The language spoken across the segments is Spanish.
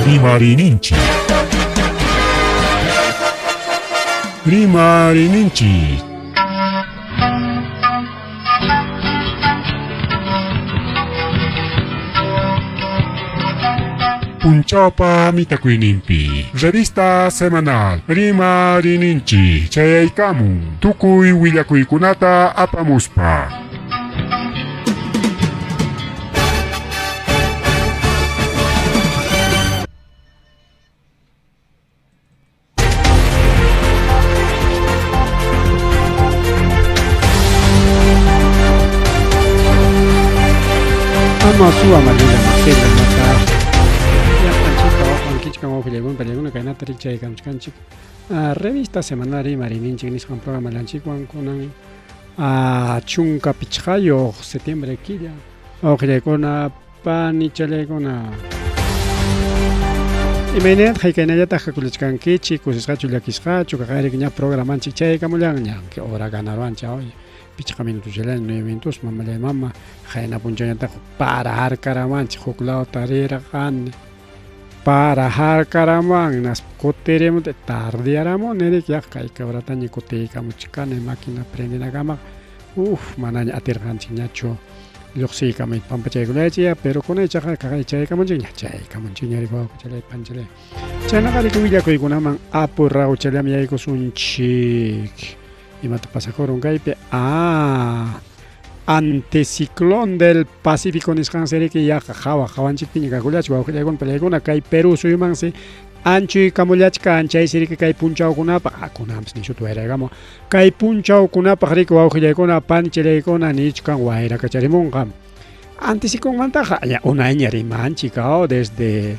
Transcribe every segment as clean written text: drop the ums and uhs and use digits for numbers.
Rimarininchi. Rimarininchi. Punchaupa mitakuinimpi. Revista semanal. Rimarininchi. Chayaykamun. Tukuy willakuykunata apamuspa. Masua Malila Marcela Mata Yanchika Ofilegun Peleguna Kainata Richa Kamchkanchik Revista Semanal Rimarininchi Nishan Programa Lanchikwan Kunan Chunka Pichayo Septiembre Killa Ofileguna Panichaleguna Imenet Haikanayata Hakulichkan Kichi Kusisachulakisha Chukariña Programan Chichay Kamulanya que ahora ganaron chao picha minutos ya 9 minutos mamá jaina punchayanta para har karaman chuklau tarera kan para har karaman nas koteremo de tardiaramo nere ya kai kabrata ni kote kamuchkane máquina prende la gama mananya atergan chiñacho loxi kamay pampachayguleya pero con ella kai chay kamunchiña chay kamunchiña rigo chale panchale chana kali kuya koy kunaman apurra uchale mi ayko sunchik y mata pasa con gaipe anticiclón del Pacífico niscanseri que ya jawan chipiña kakulach wa con peleguna kai Perú suymansi anchi kamulach kanchay seri que kai punchao kunapa kunams ni shutuera gamo kai punchao kunapa rico wa con panchele con anichkan waira kacharimonga anticiclón mantaja ya una aña rimanchi cao desde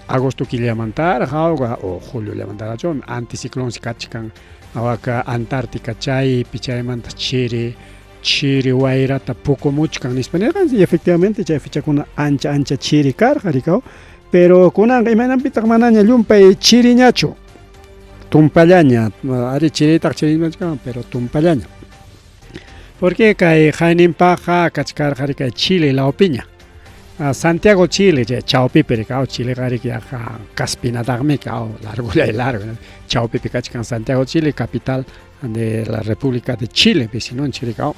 agosto que le mantar o julio le mantar chon anticiclón sikachkan Awaka Antártica chay pichaymanta chiri wairata poco mucho kan hispanegan y efectivamente chay ficha kuna ancha chiri cargaricao pero kuna imanan pitak mananya lumpay chiri ñacho tumpallaña ari chiri tak chiri pero tumpallaña porque kay jainin paja kachkar kay Chile la opiña Santiago Chile Chaupi pericao Chile garikia Caspina Dagmicao largo Chaupi Picachcan Santiago Chile capital de la República de Chile vecino en Chiricao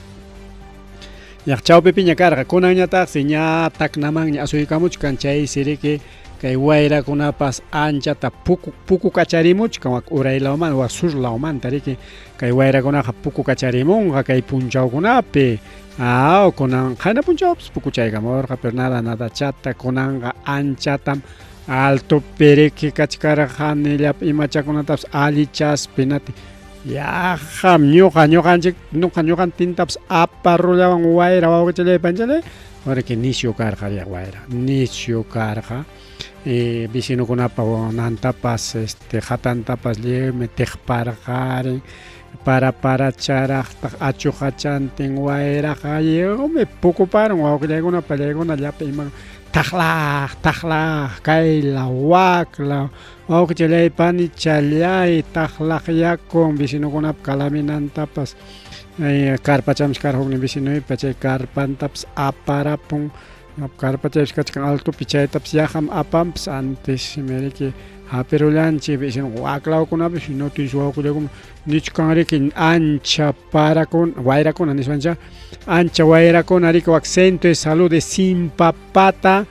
ya Chaupi piña carga con añata seña taknaman asuikamuch canchay sirike kay waira kuna pas ancha ta puku kacharimuch kama uray lauman wa sur lauman tarike kay waira kuna puku kacharimun kay punchao kuna pe konan jaina punchao puku chaygamor pero nada chata konan ancha tam alto pereke kachkara janilla imacha kunatas alichas penati ya ham ñuqan tintaps aparrullawan waira wawachale panchale ahora que nisio carga ya waira nisio carga vecino kunapa nantapas hatantapas le metejpargaren para charaj achuhachanten waira hayo me preocuparon wawkillaguna palleguna llape iman tajla kayla wakla wawkillay pani challay tajla yakon vecino kunapa kalaminantapas karpachams karhogni vecino pachay karpantapas aparapun karpachas kachkan alto pichaytapas yaham apampas antes mereke haperulanchi vecino waklaw kunapas notis wawkillagum nichkanriki ancha parakun wayrakuna niswancha ancha wayrakuna riki wak centro de salud de Simpapata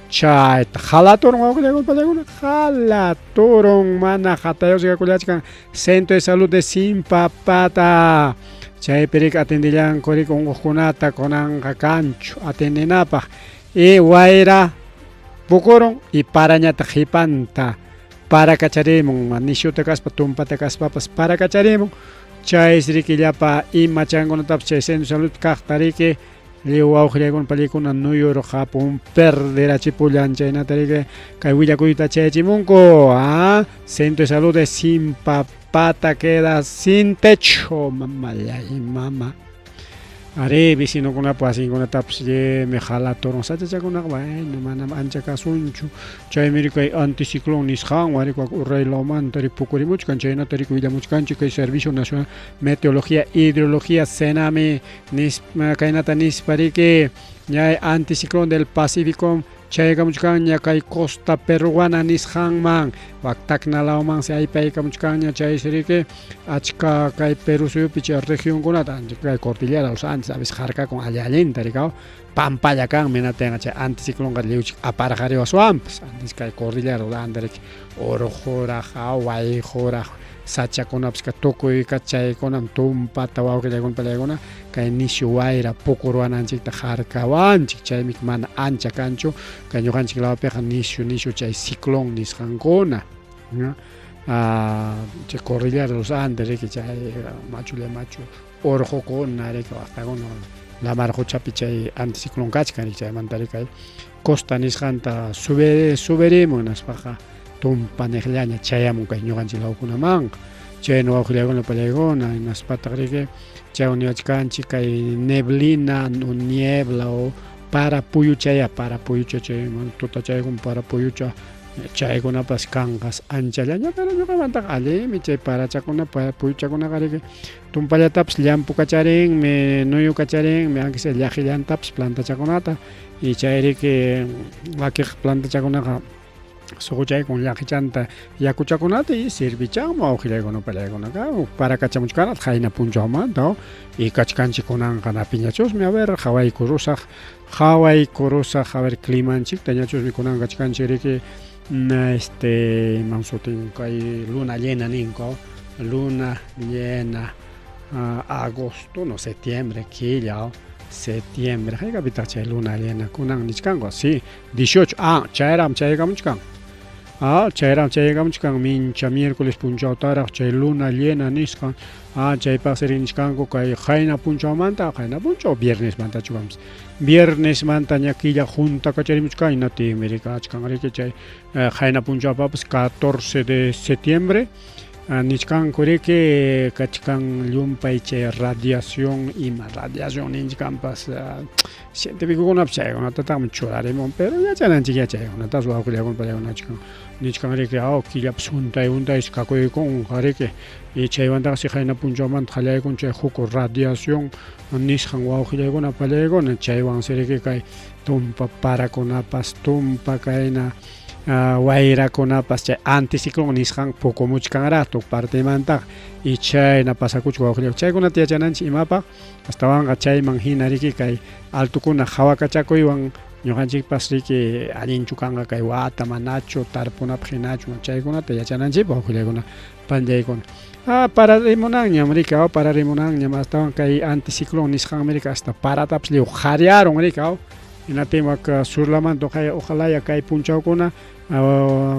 chay halatoron wawkillagum palaguna halatoron mana hatayos kakulachkan centro de salud de Simpapata chay perik atendillan korik unqukunata kunanqa kanchu atendenapaq wayra pukuron y parañata qhipanta para kacharimun nishuta kaspa tumpata kaspapas para kacharimun chay sirikillapa ima chankunatapas chay centro de salud kaqtariki wawqillakuna palikuna nuyur hapun perderachipulan chaynatariki kay willakuyta chayachimunku centro de salud de Simpapata queda sin techo mama are vecino kuna pasin kuna taps me jala toron sacha chakuna bueno manam ancha kasunchu chay mirikay anticiclón nishan wari kwa urray loman tari pukurimuch kanchayna tari kuidamuch kanchi kay Servicio Nacional Meteorología Hidrología Sename nis kainata nis parike ya anticiclón del Pacífico chaykamuchkanña kay costa peruana nisqanman waktaknalawman aypaykamuchkanña chay siriki achka kay Perú suyupi chay regionkunata kay cordillera los Andes a veces jarkakun allinta rikaw pampalla kan minatenga chay anticiclonqa liwchik aparqariwaswanpas antes kay cordillera los Andes Orojuraj Wayjuraj sachakunapas tukuy chaykunaman tumpata wawqillaykuna kay nishu wayra pukurwananchikta jarkawanchik chaymi mana ancha kanchu kay ñuqanchik lawapiqa nishu chay ciclón nisqankuna chay cordillera de los Andes riki chay machu orojukuna riki waqtakuna lamar huchapi chay anticiclón kachkan riki chaymanta riki costa nisqanta suberimun naspaqa tumpa niqllaña chayamun kay ñuqanchik lawkunaman chaynu wawqillaykuna pallaykuna naspataq riki chaywan niwachkanchik kay neblina o niebla o parapuyuchaya chay tutachaykun parapuyucha chaykunapas kanqas anchallaña pero ñuqamantaqa allimi chay parachakuna parapuyuchakunaqa riki tumpallatapas llampu kacharinmi nuyu kacharinmi aunque sea llaqillantapas plantachakunata y chay riki wakiq plantachakunaqa suquchaykun llaqichanta yakuchakunata y sirvichanman wawqillaykuna pallaykunaqa parakachamuchkanata qayna punchawmanta y kachkanchik kunanqa napiñachusmi a ver hawaykurusaq a ver climanchikta ñachusmi kunan kachkanchik riki mansutin kay luna llena ninqa luna llena agosto no septiembre quilla septiembre haykapitaq chay luna llena kunan nichkanqa sí 18 chaykamuchkan chaykamuchkan mincha miércoles punchawtaraq chay luna llena nisqa chaypaq sirinchkanku kay qayna punchawmanta qayna punchaw viernesmanta chukamiz viernesmanta ña killa junta kacharimuchkayna timirika achkan riki chay qayna punchawpapas 14 de septiembre nichkanku riki kachkan llumpay chay radiación ninchkanpas científicokunapas chaykunatataqmi churarimun pero yachananchik chaykunatas wawqillaykuna pallaykuna nichkan riki killapas untay kakuykunqa riki y chaymantaqsi qayna punchawmanta qallaykun chay huk radiación nisqan wawqillaykuna pallaykuna chaywansi riki kay tumpa parakunapas tumpa kayna wayrakunapas chay anticiclón nisqan pukumuchkanraqtu partemanta y chayna pasakuchik wawqillaykuna chaykunata yachananchik imapaq astawanqa chayman hina riki kay altukuna hawakachakuywan ñuqanchikpas riki allinchu kanqa kay wata manachu tarpunapaq hinachu chaykunata yachananchik wawqillaykuna pallaykuna pararimunanñam riki pararimunanñam astawan kay anticiclón nisqanmi riki hasta paratapas liw qhariarun riki inatinwak surlamanta ojalaya kay punchawkuna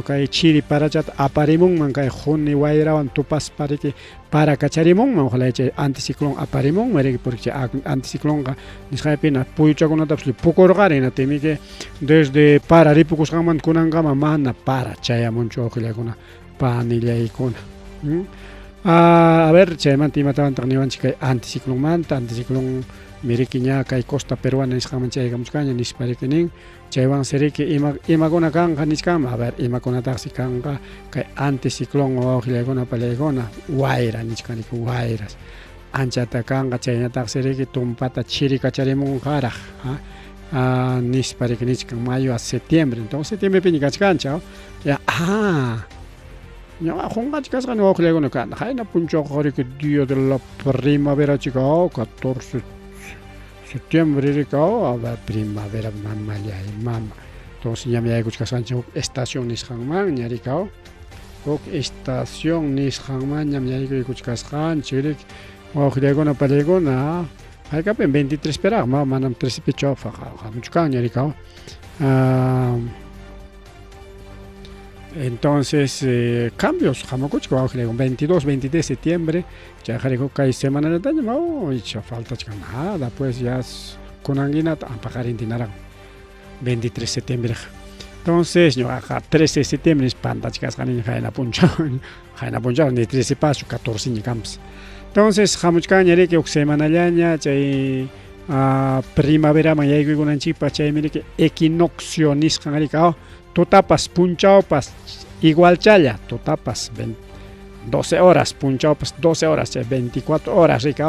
kay chiri parachata aparimunman kay juni wayrawan tupaspa riki para kacharimunman ojalaya chay anticiclón aparimunman riki porque chay anticiclónqa nisqaypina puyuchakunatapas pukurqari inatimi que desde para ripukusqanman kunanqama mana para chayamunchu wawqillaykuna panillaykuna a ver chaymanta imatawantaq niwanchik kay anticiclón miriki ña kay costa peruana nisqanman chaykamuchkaña nispa riki nin chaywan siriki imakuna kanqa nichkanman a ver imakunataqsi kanqa kay anticiclón wawqillaykuna pallaykuna wayra nichkan riki wayras anchata kanqa chaynataqsi riki tumpata chiri kacharimunqaraq nispa riki nichkan mayo a septiembre entonces septiembrepi kachkancha ya ña qunqanchik kasqani wawqillaykuna kan qayna punchawqa riki día de la primavera chika 14 septiembre riki a ver primavera mama entonces ñam yaykuchkasqanchik estación nisqanman ña riki estación nisqanman ñam yaykuchkasqanchik riki wawqillaykuna pallaykuna haykapin 23 peraq manam 13 pichawqa hamuchkan ña riki entonces cambios hamakuchka wawqillaykuna 22 23 de septiembre chayqariku kay semanallataña falta nada pues ya kunankinata ampaqarintinaraq 23 de septiembre entonces ñuqaqa 13 de septiembre pantachkasqani qayna punchaw ni 13 paso 14 ña kanpas entonces hamuchkaña riki uk semanallaña chay primaveraman yaykuykunanchikpa chaymi riki equinoccio nisqan riki tutapas punchawpas igual challa tutapas 12 horas punchawpas 12 horas 24 horas riki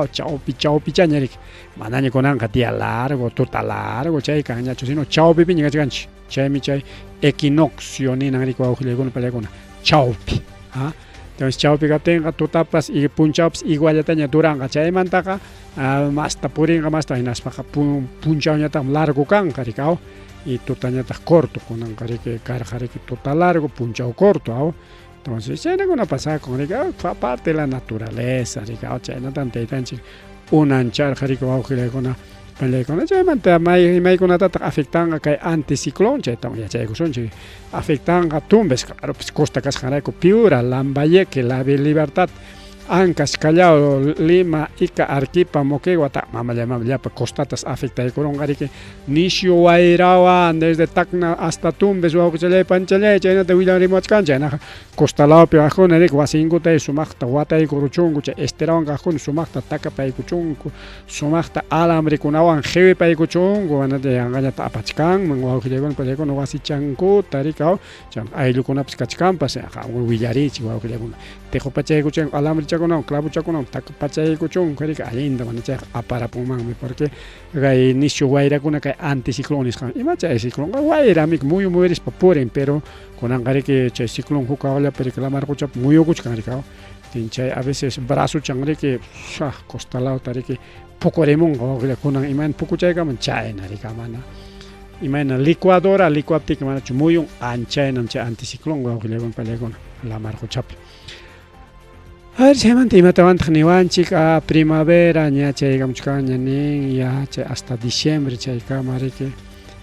chawpi chaña riki manaña kunanqa día largo tuta largo chayqa ñachu sino chawpipiña kachkanchik chaymi chay equinoccio ninan riki wawqiykuna pallaykuna chawpi entonces chawpi kaptinqa tutapas y punchawpas iguallataña duranqa chaymantaqa masta purinqa masta hinaspaqa punchawñataqa largo kanqa riki y tutañataq corto kunanqa riki karqa riki tuta largo punchaw corto entonces chaynakuna pasakun riki parte de la naturaleza riki chaynatan taytanchik unancharqa riki wawqiykuna pallaykuna chaymanta imaykunatataq afectanqa kay anticiclón chaytawan yachaykusunchik afectanqa tumbes claro pues costa kasqanrayku Piura, Lambayeque, La Libertad, Ancash, Callao, Lima, Ica, Arequipa, Moquegua, mamallapa costatas afectaykurunqa riki nishu wayrawan desde Tacna hasta Tumbes wawqichalay panchalay chaynata willarimachkanchik chaynaqa costalawpi kaqkuna riki wasinkutay sumaqta wataykuruchunku chay esterawan kaqkuna sumaqta takapaykuchunku sumaqta alambrikunawan qhiwipaykuchunku manata yanqañata apachkanman wawqillaykuna pallaykuna wasichankuta riki chay ayllukunapas kachkanpas willarichik wawqillaykuna tiqupachaykuchunku alambrichakunawan clavochakunawan takapachaykuchunku riki allinta mana chay aparapunmanmi porque kay nishu wayrakuna kay anticiclón nisqan ima chay ciclón wayrami muyurispa purin pero kunanqa riki chay ciclón hukawllapi riki lamarquchapi muyukuchkan riki chay a veces brazuchan riki costalawta riki pukurimunqa wawqillakunan imayna pukuchaykaman chayna riki mana imayna licuadora licuaptiki manachu muyun anchaynam chay anticiclón wawqillaykuna pallaykuna lamarquchapi chaymanta imatawantaq niwanchik primavera ña chaykamuchkan nin ya chay hasta diciembre chaykama riki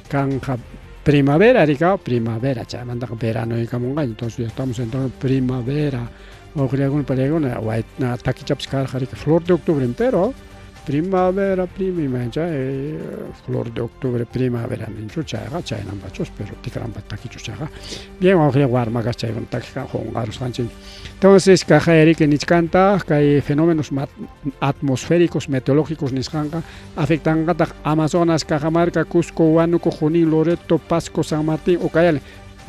kanqa primavera riki primavera chaymantaqa veranoykamunqa entonces ya estamos en primavera wawqillaykuna pallaykuna takichapas karqa riki flor de octubre pero primavera flor de octubre primavera ninchu chayqa chaynanpachus pero tikranpa takichus chayqa bien wawqillayku warmakas chaykuna takiqa qunqarusqanchik entonces kajay riki nichkanta kay fenómenos atmosféricos meteorológicos nisqanqa afectanqataq Amazonas, Cajamarca, Cusco, Huánuco, Junín, Loreto, Pasco, San Martín Ucayali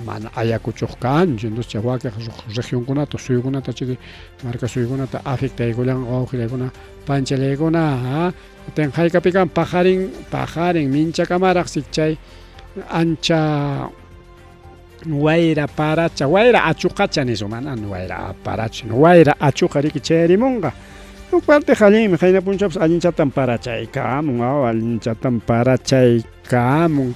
mana ayakuchuq kanchu entonces chay wakiq regionkunata suyukunata chiki marca suyukunata afectaykullanqa wawqillaykuna panchalaykuna kutin hayk'api kan pajarin minchakamaraqsik chay ancha wayra paracha wayra achuqacha nisun mana wayra paracha wayra achuqa riki chayarimunqa parte allinmi qayna punchapas allinchatan parachaykamun allinchatan parachaykamun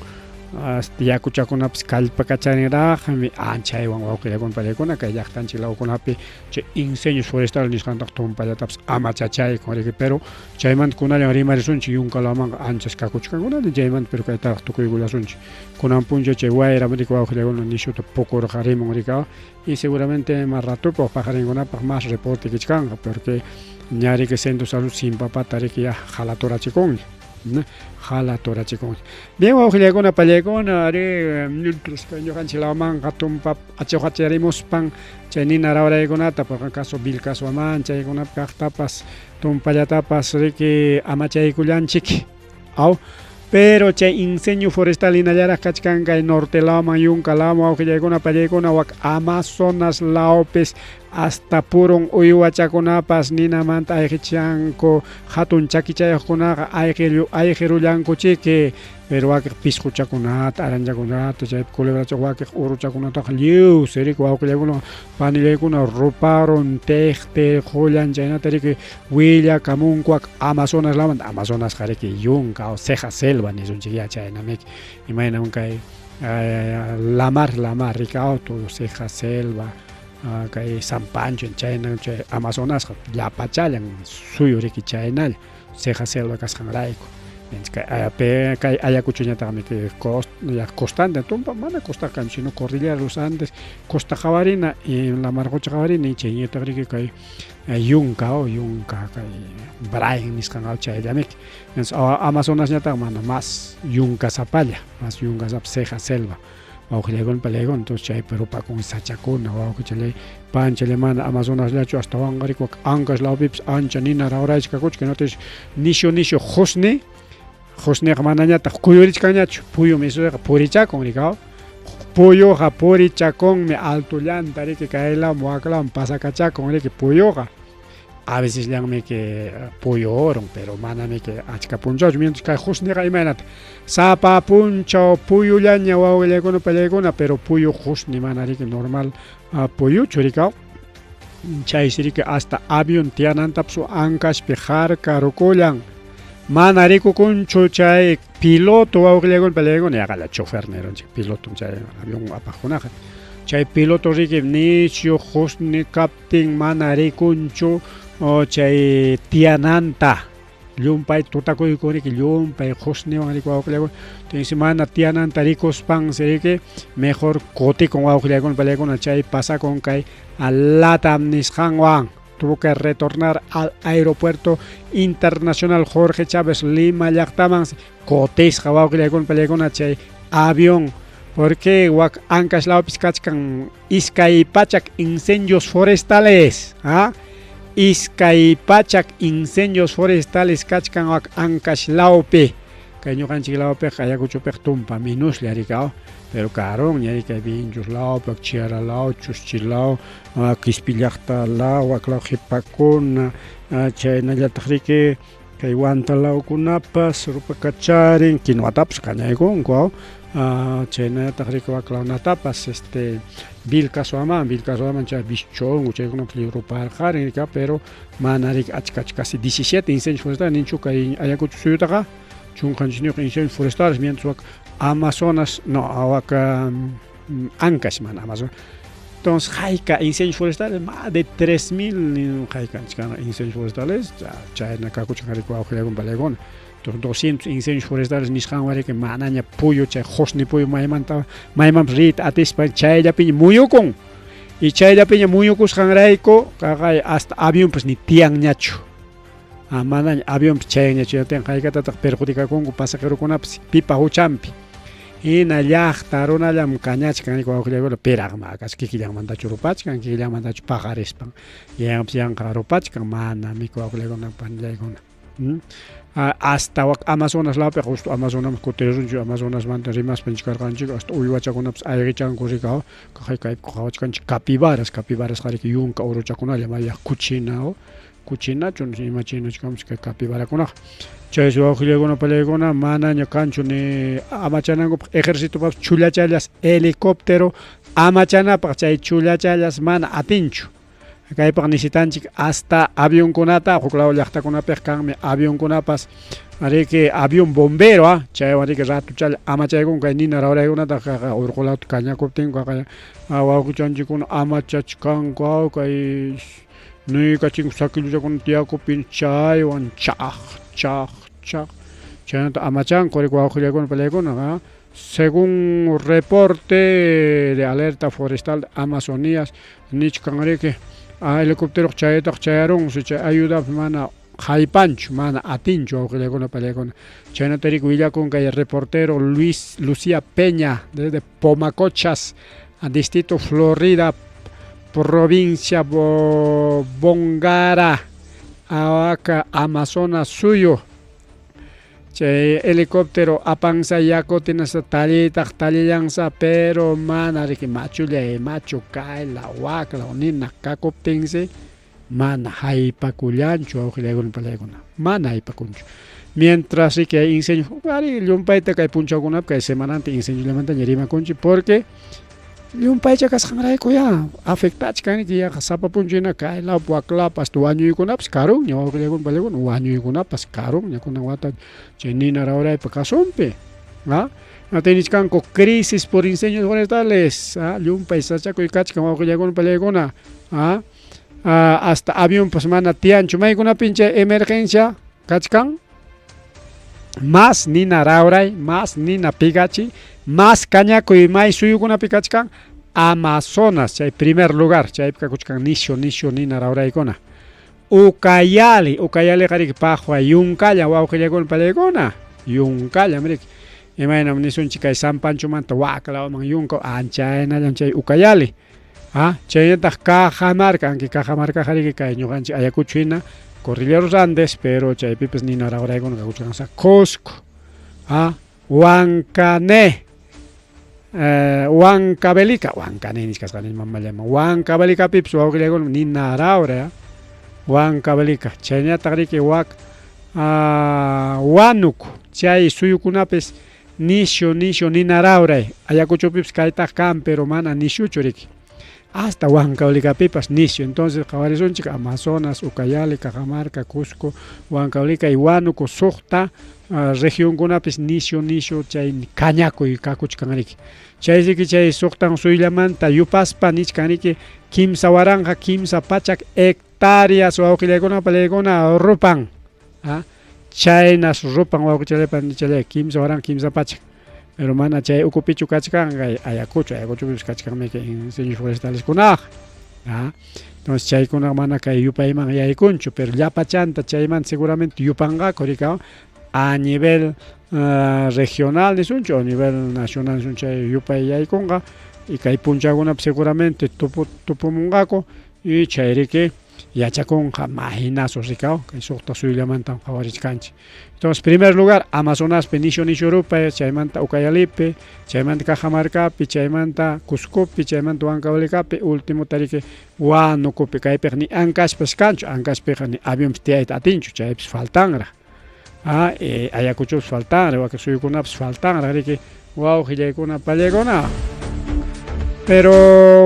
yakuchakunapas kallpakacharinraqmi anchaywan wawqillaykuna pallaykuna kay llaqtanchik lawkunapi chay incendios forestales nisqantaq tumpallatapas amachachayku riki pero chaymanta kunallan rimarisunchik yunkalamanqa anchas kakuchkankunata chaymanta pero kaytaraq tukuykullasunchik kunan puncha chay wayra riki wawqillaykuna nishuta pukurqa rimun riki y seguramente más ratupi pajarinkunapaq más reporte kichkanqa porque ña riki centro de salud Simpapata riki ya jalaturachikuni bien wawqillaykuna pallaykuna mientras ñuqanchiklamanqa tumpa achiwqacharimuspan chay nina rawraykunata por caso Vilcaswaman chaykunapi kaqtapas tumpallatapas riki amachaykullanchik pero chay incendio forestal hinallaraq kachkanqa kay nortelaman yunkalaman wawqillaykuna pallaykuna wak Amazonas lawpis hasta purun uywachakunapas ninamanta ayqichanku hatun chakichayuqkunaqa ayqirullankuchiki pero wakiq pisquchakunata aranchakunata chay culebrachaqa wakiq uruchakunataqa lliwsi riki wawqillaykuna panillaykuna ruparon teqte qullan chaynata riki willakamunku wak Amazonas lamanta Amazonasqa riki yunka o ceja selva nisunchik ya chaynamiki imaynamun kay lamar riki todo ceja selva kay San Pancho chayna chay Amazonas llapachallan suyu riki chaynalla ceja selva kasqanrayku kay ayakuchuñataqmi costante tumpa mana costa kanchu sino cordillera de los Andes costa jawarina y la margocha jawarina y chayñataq riki kay yunka kay Brain nisqanqa chayllamiki entonces Amazonas ñataq mana más yunka sapalla más yunka sap ceja selva wawqillaykuna pallaykuna entonces chay Perupakun sachakuna wawqichalay panchalay mana Amazonaslachu hasta wanqariki wak Ancash lawpipas ancha nina rawraychik kakuchka notish nishu Josneqa manañataq kuyurichkanñachu puyumi isuriqa purichakun riki puyuqa purichakunmi altullanta riki kaylawan waklawan pasakachakun riki puyuqa a veces llame que pollo oron, pero maname que achka punchao, mientras que husnega imanat. Sapa punchao, pollo llaña, wawilekuna pelekuna, pero pollo husni manari que normal pollo churikao. Chay sirike hasta avión tianantapsu ancash pijar carocolan. Manarico kunchu chay piloto wawilekuna pelekuna ya gala chofer neron piloto chay avión apajonaja. Chay piloto rike nicho husni captain manarikunchu o chay tiananta. Lumpay tutakoy kori que lumpay husni wangrico wawilekuna. Entonces mana tiananta ricos pan serike mejor kote con wawilekuna pelekuna chay pasa con kay al Latam Nishanwang. Tuvo que retornar al aeropuerto internacional Jorge Chávez Lima Yactaman Cotes Jawaukilegon Pelegona Chay avión porque Wak Ancash Lao Piscachcan Izcaipachak incendios forestales. Izcaipachak incendios forestales Kachkan Wak Ancash Laupe. Caño Canchi Laupe Hayacuchupec Tumpa Minus Laricao. Pero carón, ya que vinjos lao, pacchiara lao, chuschilao, kispillachta lao, aklau hipakuna, chayna yatajrike, kaiwanta lao kunapas, rupa kacharin, kinuataps kanyagon, guau, chayna yatajrike waklau natapas, bilcaso aman, chay bichón, chay kuna rupa aljarin, pero manarik achkach casi 17 incendios forestales, ninchuka ayacucho suyutaka, chunkanchiniok incendios forestales, mientras Amazonas, no, acá Ancash, man, Amazonas. Entonces, Jaika, incendios forestales, más de 3.000 incendios forestales, ya en acá, Entonces, 200 incendios forestales, Nishanware, que manaña, puyo, chay, hosni, puyo, maimanta, maimam, rit, atispa, chay, ya piña, muyokon. Y chay, ya piña, muyokos, hangraiko, hasta avión, pues ni tiang ñacho. Manaña, avión, chay, ñacho, ya tiang, Jaika, tata, perjudica con pasajero con pipa, huchampi. Y nallaqta runallam kañachkan wawqillaykunaqa piraqma kikillan manta churupachkan kikillan manta paqarispan yanqa rupachkan mana wawqillaykuna panillaykuna hasta Amazonas lapi justo Amazonas kutirunchu Amazonas manta rimaspan chikarqanchik hasta uywachakunapas ayqichanku rikao kaypi qhawachkanchik capibaras qhariki yunka uruchakunalla maya kuchinachun imachinachkamos kay capibarakunaqa chay wawqillaykuna palaykuna manaña kanchu ni amachanankupak ejércitopas chulachallas helicóptero amachanapaq chay chulachallas mana atinchu kaypaq necesitanchik hasta avionkunata huklaw llaqtakunapiq kanmi avionkunapas ariki avión bombero chay ariki ratuchalla amachaykun kay nina rawraykunata urqulawta kañakuptinqa kay wawqichanchikkuna amachachkanku kay nuykachinku sakiluchakuna tiyakuptin chaywan chaq chaynata amachanku riq wawqillaykuna palaykuna según reporte de alerta forestal de Amazonías nichkanriki helicóptero chaytaq chayarun chay ayuda mana haypanchu mana atinchu wawqillaykuna palaykuna chaynata riq willakun kay reportero Lucía Peña desde Pomacochas distrito Florida provincia Bongara Awaka Amazonas suyo chay helicóptero apansa yakotinasa talillansa pero mana riki machu kaila wakla nina kakuptinsi mana haypakullanchu wawqillaykuna palaykuna mana haypakunchu mientras riki hay incendios llumpayta kay punchawkunapi kay semananta incendio limanta ñarimakunchi porque llumpaycha kasqanrayku ya afectachkanki ya sapapunchina kayla waklapas wañuykunapas karunña wawqillaykuna palaykuna wañuykunapas karunña kunan wata chay nina rawraypa kasunpi atinichkanku crisis por incendios forestales llumpay sachakuy kachkan wawqillaykuna palaykuna hasta avión pues mana tianchu maykunapin chay emergencia kachkan más nina rawray más nina pigachi más cañacuy may suyukunapi kachkan Amazonas chay primer lugar chaypi kakuchkan nisho nina rawraykuna Ucayali qariki paqwa yunkalla wawqillaykuna palaykuna yunkalla mrik imaynam nisunchik kay San Panchomanta waklaman yunka anchaynallam chay Ucayali chaynataq Cajamarca qariki kay ñuqanchik Ayacuchina Cordilleros Andes pero chaypipas nina rawraykuna kakuchkansa Cusco Huancane Huancavelica Huancane nishkasqani mamallama Huancavelica pipas wawqillaykuna nina rawra Huancavelica chayñataq riki wanuku chay suyukunapis nishu ninarauray Ayacuchupipis kaytaq kan pero mana nishuchu riki hasta Huancavelicapipas nishu entonces qhawarisунchik Amazonas, Ucayali, Cajamarca, Cusco, Huancavelica y Huánuco suqta regionkunapis nishu chay kañakuy kakuchkanriki chaysiki chay suqtan suyllamanta yupaspa nichkanriki kimsa waranja kimsa pachak hectáreas wawqillaykuna pallaykuna rupan chaynas rupan wawqichayllapan nichalay kimsa waranja kimsa pachak pero mana chay ukupichu kachkan Ayacuchupis kachkanmi incendios forestales kunaq entonces chaykuna mana kay yupayman yaykunchu pero llapachanta chayman seguramente yupanqaku rikaw a nivel regional nisunchu o nivel nacional nisunchu chay yupay yaykunqa y kay punchakunapi seguramente tupumunqaku y chayriki yachakunqa mahinasos rikaw kay suqta suyllamanta qhawarishkanchik entonces primer lugar Amazonaspi nishu rupay chaymanta Ucayalipi chaymanta Cajamarcapi chaymanta Cuscopi chaymanta Huancavelicapi último tariki Huánucopi kaypiqa ni Ancashpas kanchu Ancashpiqa ni avionpis tiyayta atinchu chaypis faltanraq Ayacuchupis faltanraq waka suyukunapis faltanraq riki wawqillaykuna pallaykuna pero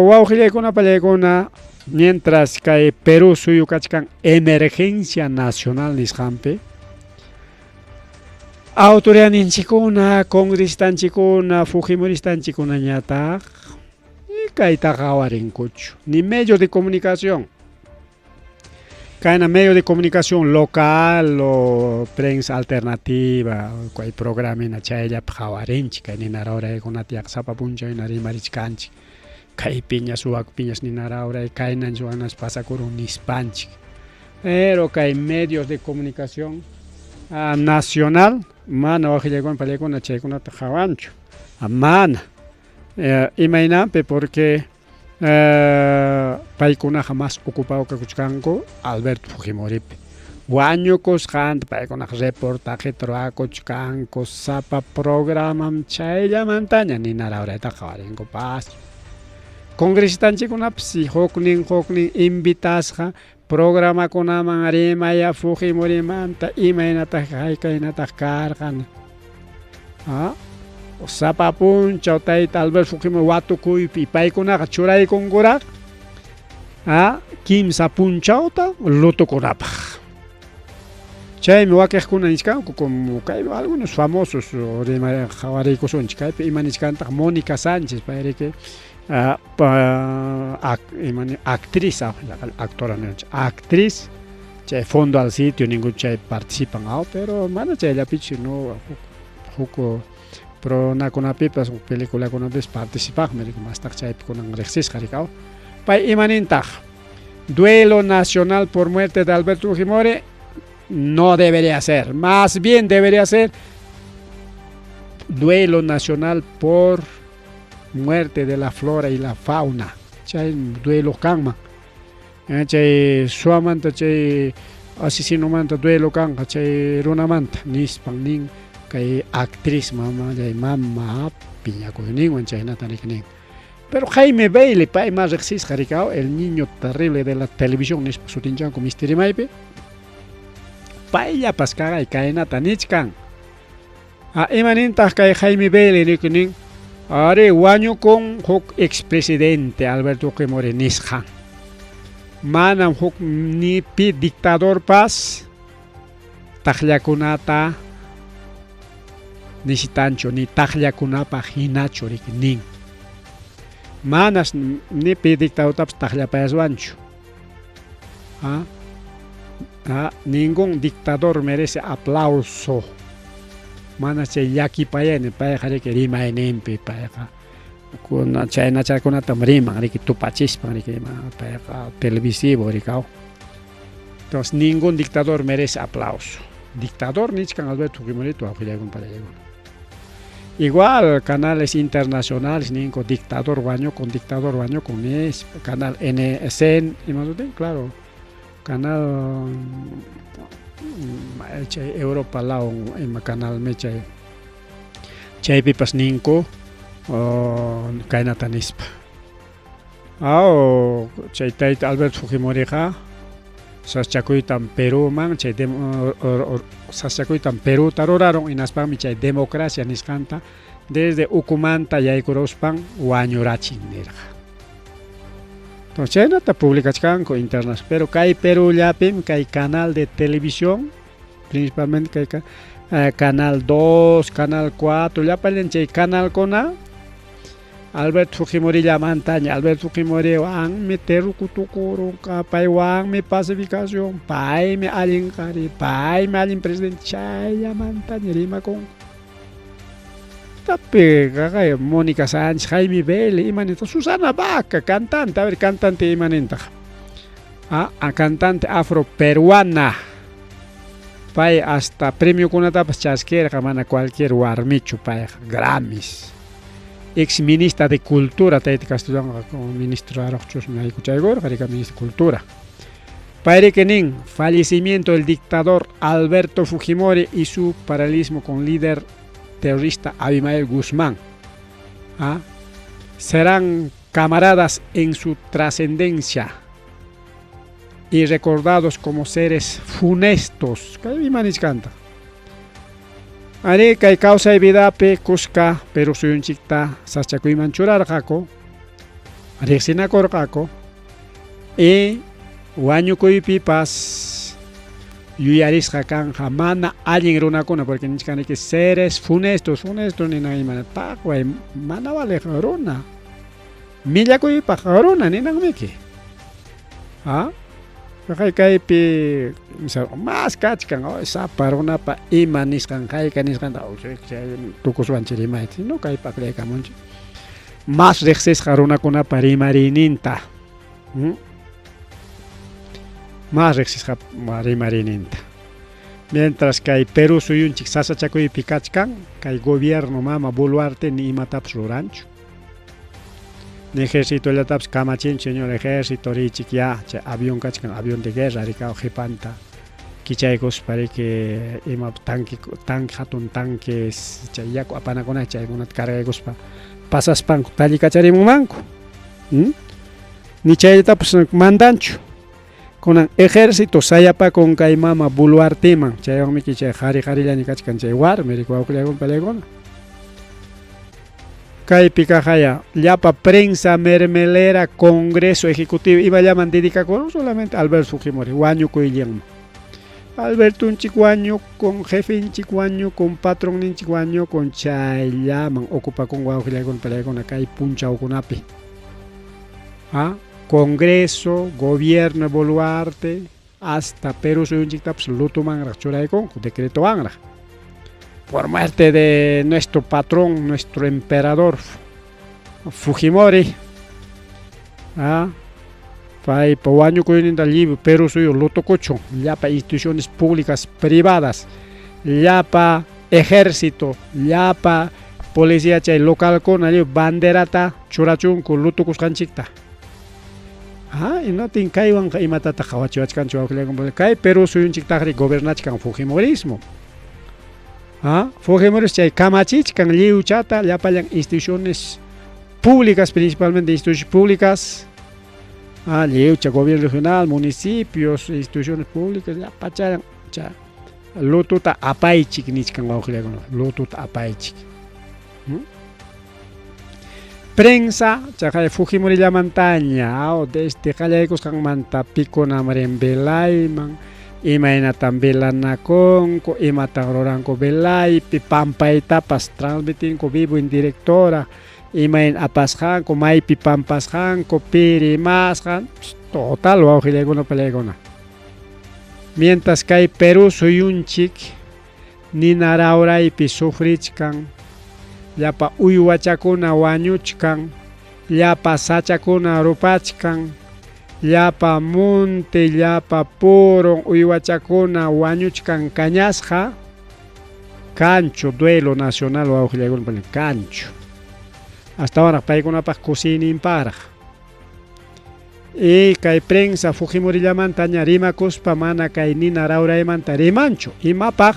wawqillaykuna pallaykuna mientras kay Perú suyu kachkan emergencia nacional nisqanpi autoridadninchikuna congrestanchikuna fujimoristanchikunañataq kayta qawarinkuchu ni medio de comunicación kayna medio de comunicación local o prensa alternativa kay programina chayllapi qawarinchik kay ninaruraykunata llaqsapa punchayna rimarichkanchik kay piñas suwaku piñas ninarauray kaynan suwanas pasakurun nispanchik pero kay medios de comunicación nacional mana wawqillaykuna pallaykuna chaykunata qawanchu mana imaynanpi porque paykunaqa mas ocupado kakuchkanku Alberto Fujimoripi wañukusqanta paykunaqa reportajeta ruwakuchkanku sapa programam chayllamantaña ninaraurayta qawarinkupas congrestanchikunapis huknin invitasqa programakunaman rimaya Fujimorimanta imaynataq haykaynataq karqan sapa punchaw tayta Alberto Fujimori watukuypi paykunaqa churaykunkuraq kimsa punchawta lutukunapaq chaymi wakiqkuna nishkanku como kay algunos famosos qawariykusunchik kaypi ima nishkantaq Mónica Sánchez payriki actriz actora actriz chay fondo al sitio ningún chay participan pero mana chayllapichu no huk pronakunapipas peliculakunapipas participaqmi mastaq chaypi kunan riqsisqa rikaw pay imanintaq duelo nacional por muerte de Alberto Fujimori no debería ser, más bien debería ser duelo nacional por muerte de la flora y la fauna chay duelo kanman chay suamanta chay asesinumanta duelo kanqa chay runamanta nispan nin kay actriz mama piñakuyninwan chaynata niknin pero Jaime Bailey pay más riqsisqa rikaw el niño terrible de la televisión nispa sutinchanku Misteri Maypi payllapas kaqay kaynata nichkan imanintaq kay Jaime Bailey niknin ari wañukun huk expresidente Alberto Fujimori nisqan manam huk nipi dictador pas taqllakunata nishitanchu ni taqllakunapaq hinachu nin manas nipi dictadortapas taqllapayaswanchu ningún dictador merece aplauso mana chay llakipayani payqa riki rimayninpi payqa chayna chaykunata riman riki tupachispan riki payqa televisivo rikaw entonces ningún dictador merece aplauso dictador nichkan Alberto Fujimori wawqillaykuna pallaykuna igual canales internacionales ninko dictador wañukun nis canal NSN claro canal chay Europa law ima canal chay chaypipas ninku kaynata nispa chay tayta Alberto Fujimoriqa Sachakuytan Perú man chay Sachakuytan Perú taruraron inaspami chay democracia nisqanta desde ukumanta yaykuruspan wañurachin nirqa. Entonces chaynata publicachkanku internet, pero kay Perú llapim kay canal de televisión, principalmente kay canal 2, canal 4, llapallen chay canal kona Alberto Fujimori llamantaña, Alberto Fujimori wanmi terukutukuru, paywanmi pacificación, paymi allin qari, paymi allin presidente, chay llamantaña rimakun. Tapi kakay Mónica Sánchez, Jaime Vélez, imanita, Susana Vaca, cantante, a ver, cantante imanita. A cantante afro-peruana. Pay hasta premio kunatapas chasquera, mana cualquier warmichu, pay, Grammys. Ex ministra de Cultura, Taiti Castellón, como ministro Arrochos, me escuchado, ministro de Cultura. Padre Kenin, fallecimiento del dictador Alberto Fujimori y su paralelismo con líder terrorista Abimael Guzmán. Serán camaradas en su trascendencia y recordados como seres funestos. ¿Qué manis canta? Ari kay causa evidape Cusca, pero soy un chicta sachakuyman churarqaku, riqsinakurqaku, y wañukuypipas yuyarisqa kanja mana allin runakuna, porque nichkani que seres funestos nina imana taqway mana valeq runa, millakuypaq runa ninanmiki. Kaypi mas kachkan saparunapa ima nisqan kayka nisqan tukuswanchirimayta no kaypa akllaykamunchik mas riqsisqa runakunapa rimarininta mas riqsisqa rimarininta mientras kay Perú suyunchik sasachakuypi kachkan kay gobierno mama Boluarte ni imatapas ruranchu ni ejército llatapas kamachin señor ejército richik ya avión kachkan avión de guerra rikao jipanta kichaykos para que ima tanque hatun tanques chay yaku apanakuna chaykunata cargaykospa pasaspanku talli kacharimunmanku ni chayllatapas mandanchu kunan ejército sayapakun kay mama Boluarteman chaywanmi chay qhari kachkan chay warmi rikuwawkullaykuna palaykuna kaypi kajaya llapa prensa mermelera congreso ejecutivo iba llaman dedicado solamente Alberto Fujimori wañukuyllanman Alberto con jefe con patrón con chay llaman ocupa con wawqillaykuna palaykuna kay punchawkunapi congreso gobierno Boluarte hasta Perú suyunchiktapas lutumanraq churaykunku decreto anraq por muerte de nuestro patrón, nuestro emperador Fujimori. Pay pawaño kuyninta libre Perú suyo lutokuchun, llapa instituciones públicas privadas, llapa ejército, llapa policía chay local con allí banderata churachunku lutokusqanchikta. Y no tin kaywan imatata qawachiwachkanchu wawqillaykuna kay Perú suyunchiktaqri gobernachkan Fujimorismo. Fujimori chay kamachichkan liuchata llapallan instituciones públicas, principalmente instituciones públicas, liucha gobierno regional, municipios, instituciones públicas, llapacharan lututa apaychik nichkan wawqillaykuna, lututa apaychik. Prensa chay Fujimori llamantaña desde qallaykusqanmanta pikunamaren belayman imaynatan velanakunku imatan ruranku velaypi pampaytapas transmitinku vivo en directora imayn apasqanku maypi pampasqanku pirimasqan total wawqillaykuna palaykuna mientras kay Perú suyunchik ninarawraypi sufrichkan llapa uywachakuna wañuchkan llapa sachakuna rupachkan llapa monte, llapa puro, uywachakuna wañuchkan kañasqa cancho, duelo nacional wawqillaykuna cancho hasta ahora paykunapaq kusininparaq y kay prensa Fujimori llamantaña rimakuspa mana kay nina rawraymanta rimanchu imapaq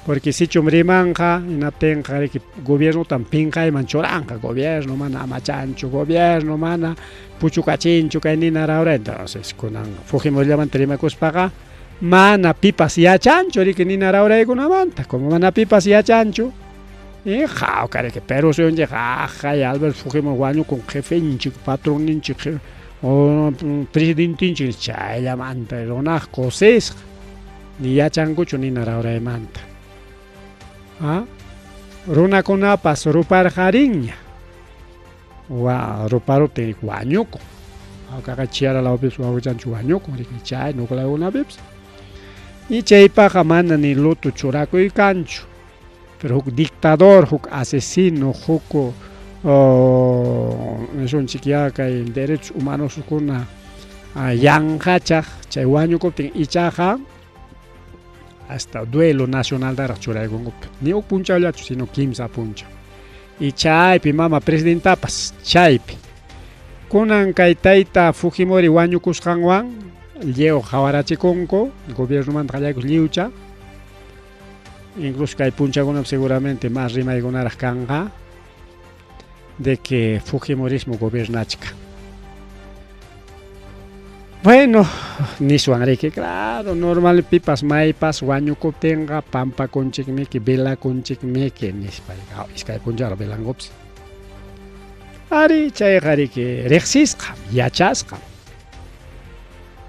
Porque si chumrimanja, inatenja, que gobierno tan pinja y manchoranja, gobierno, mana, machancho, gobierno, mana, puchucachincho, kainina ahora. Entonces, con Fujimori llaman paga, mana pipas y a chancho, y que ni ahora con una manta, como mana pipas y a chancho. Y jao, care que pero soy un jaja, y Albert Fujimori guaño con jefe, inchi, patrón, inchi, o presidente, inchi, chay, la manta, y una cosas, ni ya changucho ni ahora de manta. ¿Ah? Runa kunapas rupar jariña. Wa ruparo te guañuco. Acá chiara la opips wa chanchu guañuco, que chay no la una pips. Y chaypa jamana ni luto churaco y cancho. Pero huk dictador, huk asesino, huk es un chiquiaca en derechos humanos kuna yanjacha, chay guañuco ten ichaja. Hasta duelo nacional de Rachura ni un puncha yachu sino kimsa puncha y chaypi mama presidenta pas chaypi kunan kaitaita Fujimori wañukus hanwan lleo jawarachi konko el gobierno mantrayakus liucha incluso kay puncha kuna seguramente más rima y gonaras kanga de que Fujimorismo gobernachka. Bueno, ni su Enrique, claro, normal pipas maipas, guañuco tenga, pampa con chiqumeque, vela con chiqumeque, ni espaigao, iscay punjaro belangops. Ari, chay que rexisca, yachasca.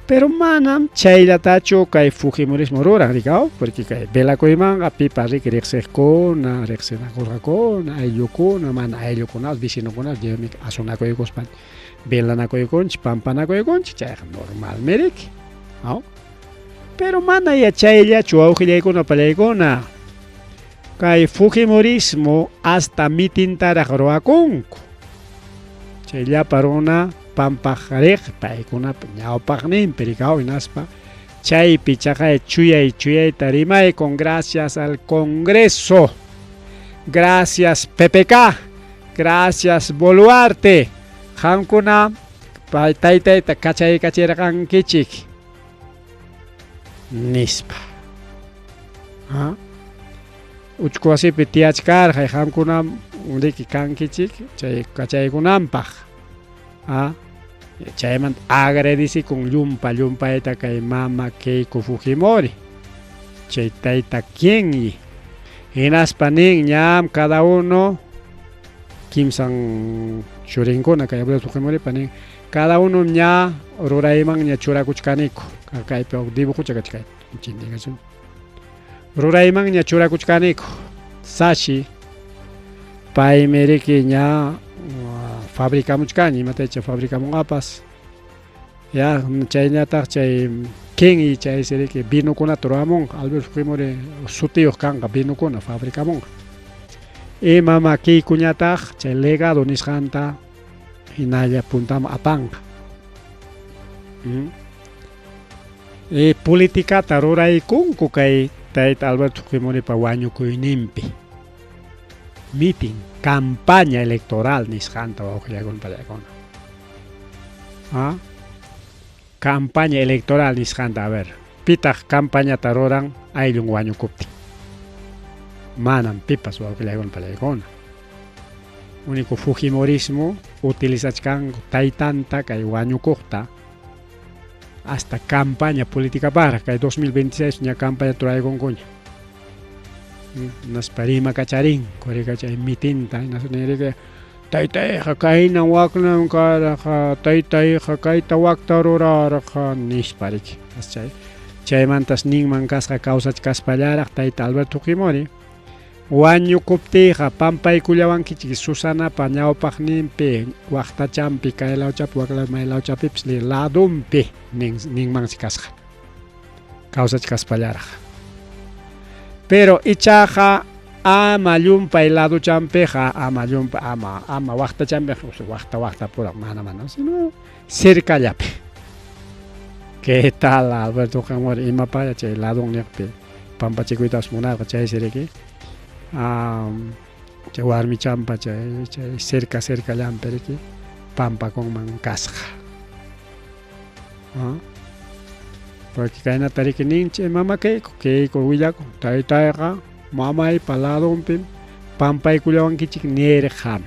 Pero manam, chay la tacho, kay Fujimorismo rura, rigao, porque kay vela coimanga, pipa rique rexescona, rexena corracona, ayocona, man ayocona, vicino con lleve a zona coicospan. Bela na koy conch, pampa na koy conch, chay normal merik, ¿no? Pero mana ya chay ya chuauji con palegona. Kay Fujimorismo hasta mitintara roaconco. Chay ya parona pampa jarek, paikuna ñao pagnin pericao inaspa. Chay pichaja chuya y tarima con gracias al Congreso. Gracias PPK. Gracias Boluarte. Hankuna taita kachay kachera kan kichik nispa uchkuasi pitiachkar hay hankuna undiki kan kichik chay kachay kunampaj chayman agradeci con llumpa eta kay mama Keiko Fujimori chay taita quien hinaspa nin ñam cada uno kimsan churincona que habla Fujimori panin cada uno ña ruraiman ña churakuchkaniko kay pe dibujo chakachkay chindigasun ruraiman ña churakuchkaniko sashi pay meriki ña fabricamuchkani matecha fabricamun apas ya chay ñata chay king y chay seriki vino kuna turamun Albert Fujimori sutios kanga vino kuna fabricamun y mama ki kuñataj chay legado nisjanta hinaya puntam apanga y política tarura y kunku kay tait Alberto Fujimori pa wañuku nimpi meeting campaña electoral nisjanta ojayagon payagona campaña electoral nisjanta a ver pitaj campaña taroran ayllun wañukupti manan pipas o que le hagan palegona único Fujimorismo utilizachkan taitanta kay wañukukta hasta campaña política para kay 2026 ña campaña traigon coña nas parima kacharin kore kachay mitinta nas nerike taytay hakay na wakna kara taytay hakay tawak tarura ka nisparik aschay chaymantas ningman kasqa kawsachkas pallarak tayta Alberto Fujimori wañukuptiqa pampaykullawankichik Susanapa ñawpaqninpi waqtachanpi kaylawchapi waklamayllawchapipas ladunpi ninmansi kasqa kawsachkaspallaraq pero ichaqa ama llumpay laduchanpiqa ama llumpa ama waqtachanpiqa waqta pura mana sino cercallapi ¿qué tal Alberto Fujimori imapaya chay ladunniqpi pampachikuytapas munarqa chay siriki chay warmi champa chay cerca llamperiki pampa conman kasqa porque kaynata riki ninchi mama Keiko willaku taytayqa mamay paladonpim pampaykullawankichik nirqam.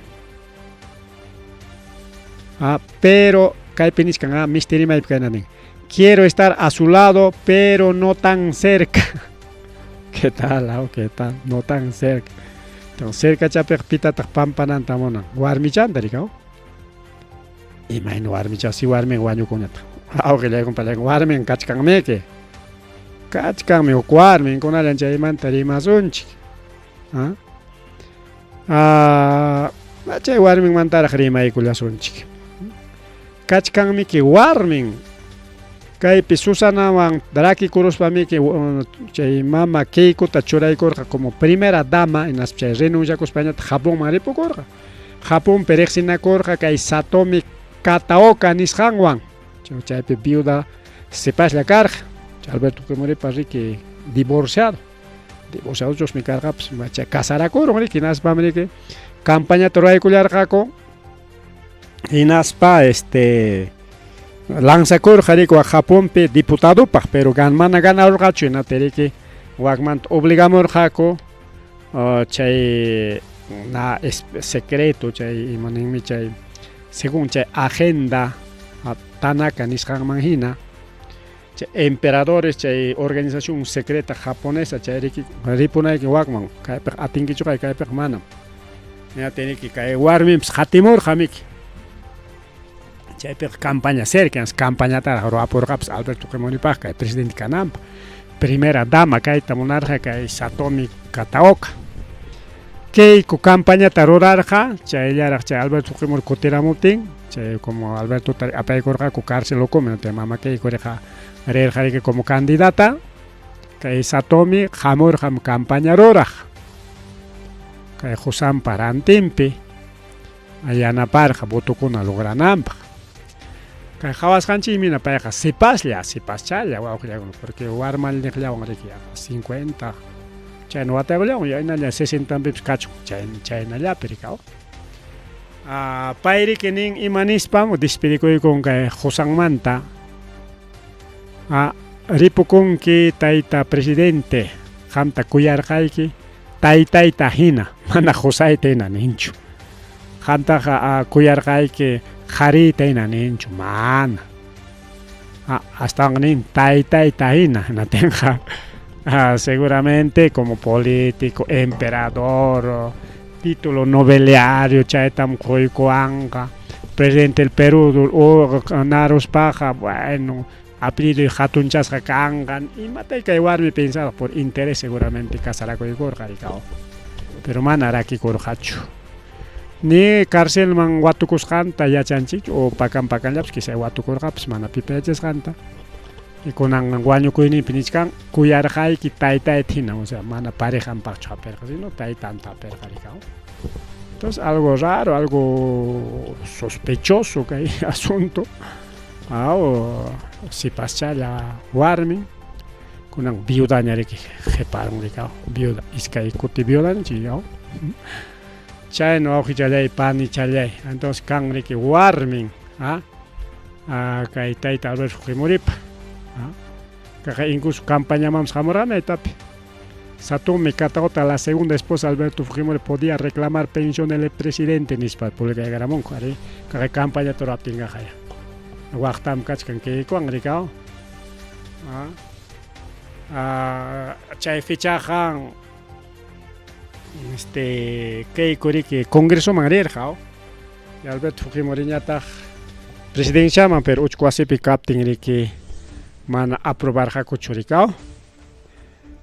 Pero kaypi niskan mistirimaypi kaynanin. Quiero estar a su lado, pero no tan cerca. ¿Qué tal? ¿Qué tal? No tan cerca. Entonces, cerca chapek pitatak pampanantamona. Warmichantarika. Imagino warmicha si warmen wañukunata. Aunque le compalen warmen kachkanmeke. Kachkanme o warmen con alancha imantarimasunchik. Chay warmen mantara rimaykulasunchik. Kachkanmi que warmen. Kaypi Susanawan Draki kuruspami que chay mama Keiko tachuraykurqa como primera dama en chay renunciakuspañata Japón maripukurqa. Japón perexinakurqa kay Satomi Kataoka nisqanwan. Chaypi viuda sepashlla karqa. Alberto Fujimoripa riki divorciado. Divorciado chusmi karqa chay casarakurun riki naspami riki campaña turaykullarqaku. Hinaspa lanzakurqa riki Japónpi diputadopaq pero mana ganarurqachu hinatiki wakmanta obligamurqaku chay na secreto chay imaninmi chay según chay agenda Tanaka nisqanman hina chay emperadores chay organización secreta japonesa chay ripunayki wakman kaypik atinkichuqa kaypik manam hinatiki kay warmipas hatimurqamiki. Chaypik campaña cercanas, campañata ruapurqapas Alberto Fujimoripa kay presidente kananpaq. Primera dama kayta munarqa kay Satomi Kataoka. Keiko campañata rurarqa chayllaraq chay Alberto Fujimori kutiramutin chay como Alberto apaykurqaku cárceloku mama Keiko rirqariki como candidata kay Satomi hamurqam campaña ruraq. Kay Husampa rantinpi allanaparqa votukuna logrananpaq. Kay hawasqanchik mina payqa sipaschalla wawqillawan porque warmal niqllawan riki 50 chayna watapillawan yaynalla 60 pipas kachun chaynallapi rikaw. Pay riki nin imanispam despidikuykun kay Husanmanta ripukunki tayta presidente qamta kuyarqayki taytayta hina mana Josayta hina ninchu. Qamtaqa kuyarqayki Jarita hina ninchu mana. Hasta nin taytayta hina natenqa seguramente como político, emperador, título nobiliario chaytam quykuanqa, presidente del Perú o naruspaqa bueno apellido hatunchasqa kanqan imatay kay warmi pensado por interés seguramente casaraquykurqa rikaw. Pero mana rakikurqachu. Ni cárcelman watukusqanta yachanchik o pakanllapas quizá watukurqapas mana pipa yachasqanta y kunan wañukuyninpi nisqan kuyarqayki taytayta hina o sea mana parejanpaqchu haperqa sino taytanta haperqa rikaw. Entonces algo raro, algo sospechoso kay asunto. O sipaschalla warmi kunan viudaña riki qhiparin rikaw viuda iskay kuti viudanchik yaw. Chayno awqillallay panichallay entonces kan riki warmin kay tayta Alberto Fujimoripa kay incluso campañaman hamurqanaytapi Satomi Kataoka la segunda esposa Alberto Fujimori podía reclamar pensión del presidente nispa publicayaramunqa ari kay campaña turaptinqaqaya waqtam kachkan kaykuwan rikaw chay fichajan Keiko riki Congreso man rirqa Alberto Fujimori ñataq presidenciaman pero uchu wasipi kaptin riki mana aprobarqakuchu rikaw.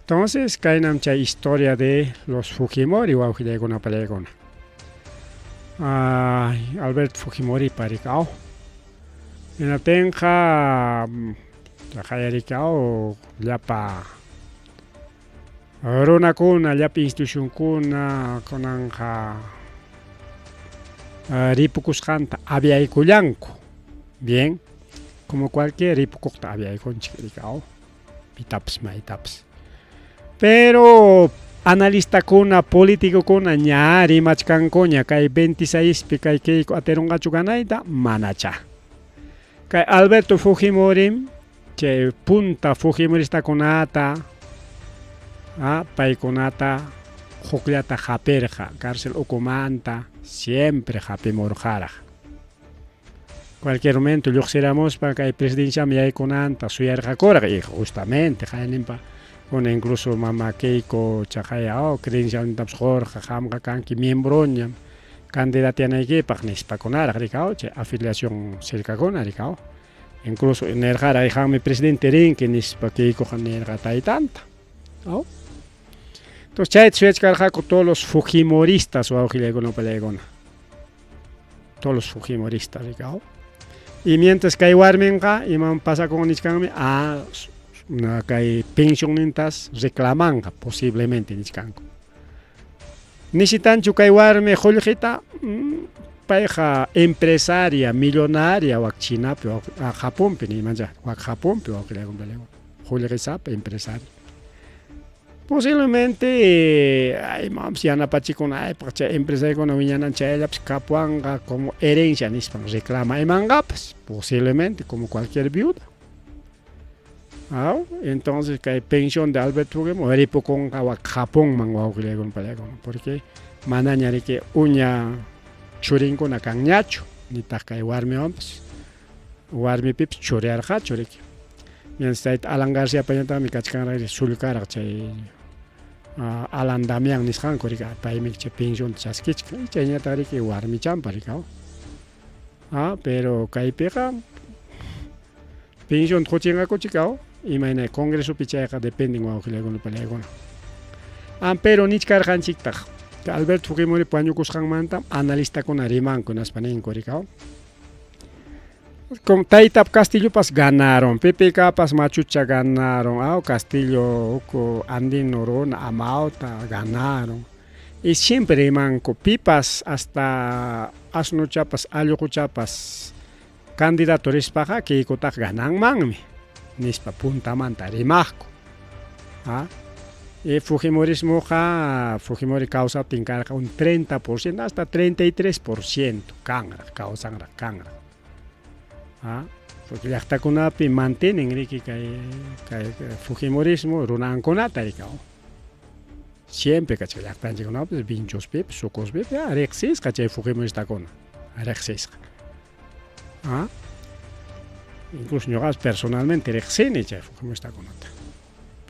Entonces kaynam chay historia de los Fujimori wawqillaykuna palaykuna. Alberto Fujimori rikaw hinatinqa chaqay rikaw llapa runakuna llapi institucionkuna kunanqa ripukusqanta aviaykullanku bien como cualquier ripukuqta aviaykunchik rikaw pitapas maytapas pero analistakuna politikukuna ña rimachkankuña kay 26pi kay Keiko atirunqachu ganayta manacha. Kay Alberto Fujimori chay punta Fujimoristakunata paykunata hukllata hapirqa cárcel ukumanta siempre hapimurjaraq cualquier momento lluqsiramuspa kay presidenciaman yaykunanta suyarqakuraq y justamente qaynimpa kuna incluso mama Keiko chaqaya credencialnintapas qurqa qamqa kanki miembroñam candidateanaykipaq nispakunaraq rikaw chay afiliación sirkakuna rikaw incluso nirqara qanmi presidente rinki nispa Keikoqa nirqa taytanta entonces chayta suyachkarqaku todos los fujimoristas wawqillaykuna pallaykuna todos los fujimoristas rikaw y mientras kay warminqa iman pasakun nishkanmi kay pensionnintas reclamanqa posiblemente nishkanku nishitanchu kay warmi qullqita payqa empresaria millonaria wak Chinapi Japonpi nimancha wak Japonpi wawqillaykuna qullqisapa empresaria posiblemente imapas yanapachikunaypaq chay empresaykuna wiñanan chayllapas kapuanqa como herencia nispan reclama imangapas posiblemente como cualquier viuda entonces kay pensión de Alberto Fujimori ripukunqa wak Japonman wawqillaykuna pallaykuna porque manaña riki uña churinkuna kanñachu nitaq kay warmiwanpas warmipipas churiarqachu riki mientras chayta Alan García pañatami kachkanraq sullkaraq chay Alan Damián nisqanku rika paymi chay pensión chaskichka chayñataq riki warmichanpa rikaw pero kaypiqa pensión quchinqakuchikaw imayna congresopi chayqa dependen wawqillaykuna pallaykuna pero nichkarqanchiktaq Alberto Fujimori wañukusqanmanta analistakuna rimanku naspa ninku rikaw como Tayta Castillopas ganaron, PPKpas Machucha ganaron, Castillo Andino Rona, Amauta ganaron. Y siempre manco pipas hasta Asnochapas, Ayocuchapas, candidato rispaja que ikotak ganan manmi. Nispa punta manta rimasco. Y Fujimorismo Fujimori causa tincarca un 30% hasta 33% cangra, causan cangra. Porque llaqtakunapi mantienen riki kay Fujimorismo runankunata rikaw siempre kachay llaqtanchikunapas vinchospipi sucospipi riqsisqa chay Fujimoristakuna riqsisqa incluso ñuqapas personalmente riqsini chay Fujimoristakunata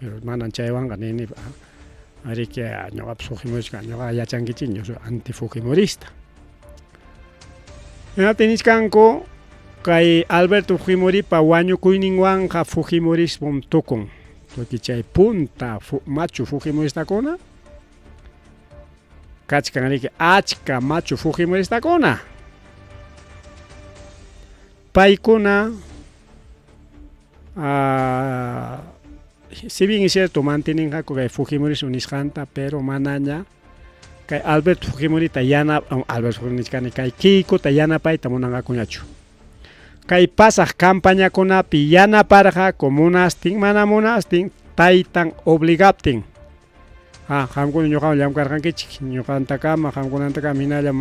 pero manan chaywanqa nini riki ñuqapas Fujimorista ñuqa yachankichik antifujimorista nishkanku kay Alberto Fujimoripa wañukuyninwanqa Fujimorismo tukun porque chay punta machu Fujimoristakuna kachkan riki achka machu Fujimoristakuna paykuna si bien es cierto mantininqaku kay Fujimorismo nisqanta pero manaña kay Alberto Fujimorita Alberto Fujimori kay Keikota yanapayta munanqakuñachu kay pasaq campañakunapi yanaparqa munastin mana munastin taytan obligaptin qamkuna ñuqawan llamkarqankichik ñuqantakama qamkunantakama hinalla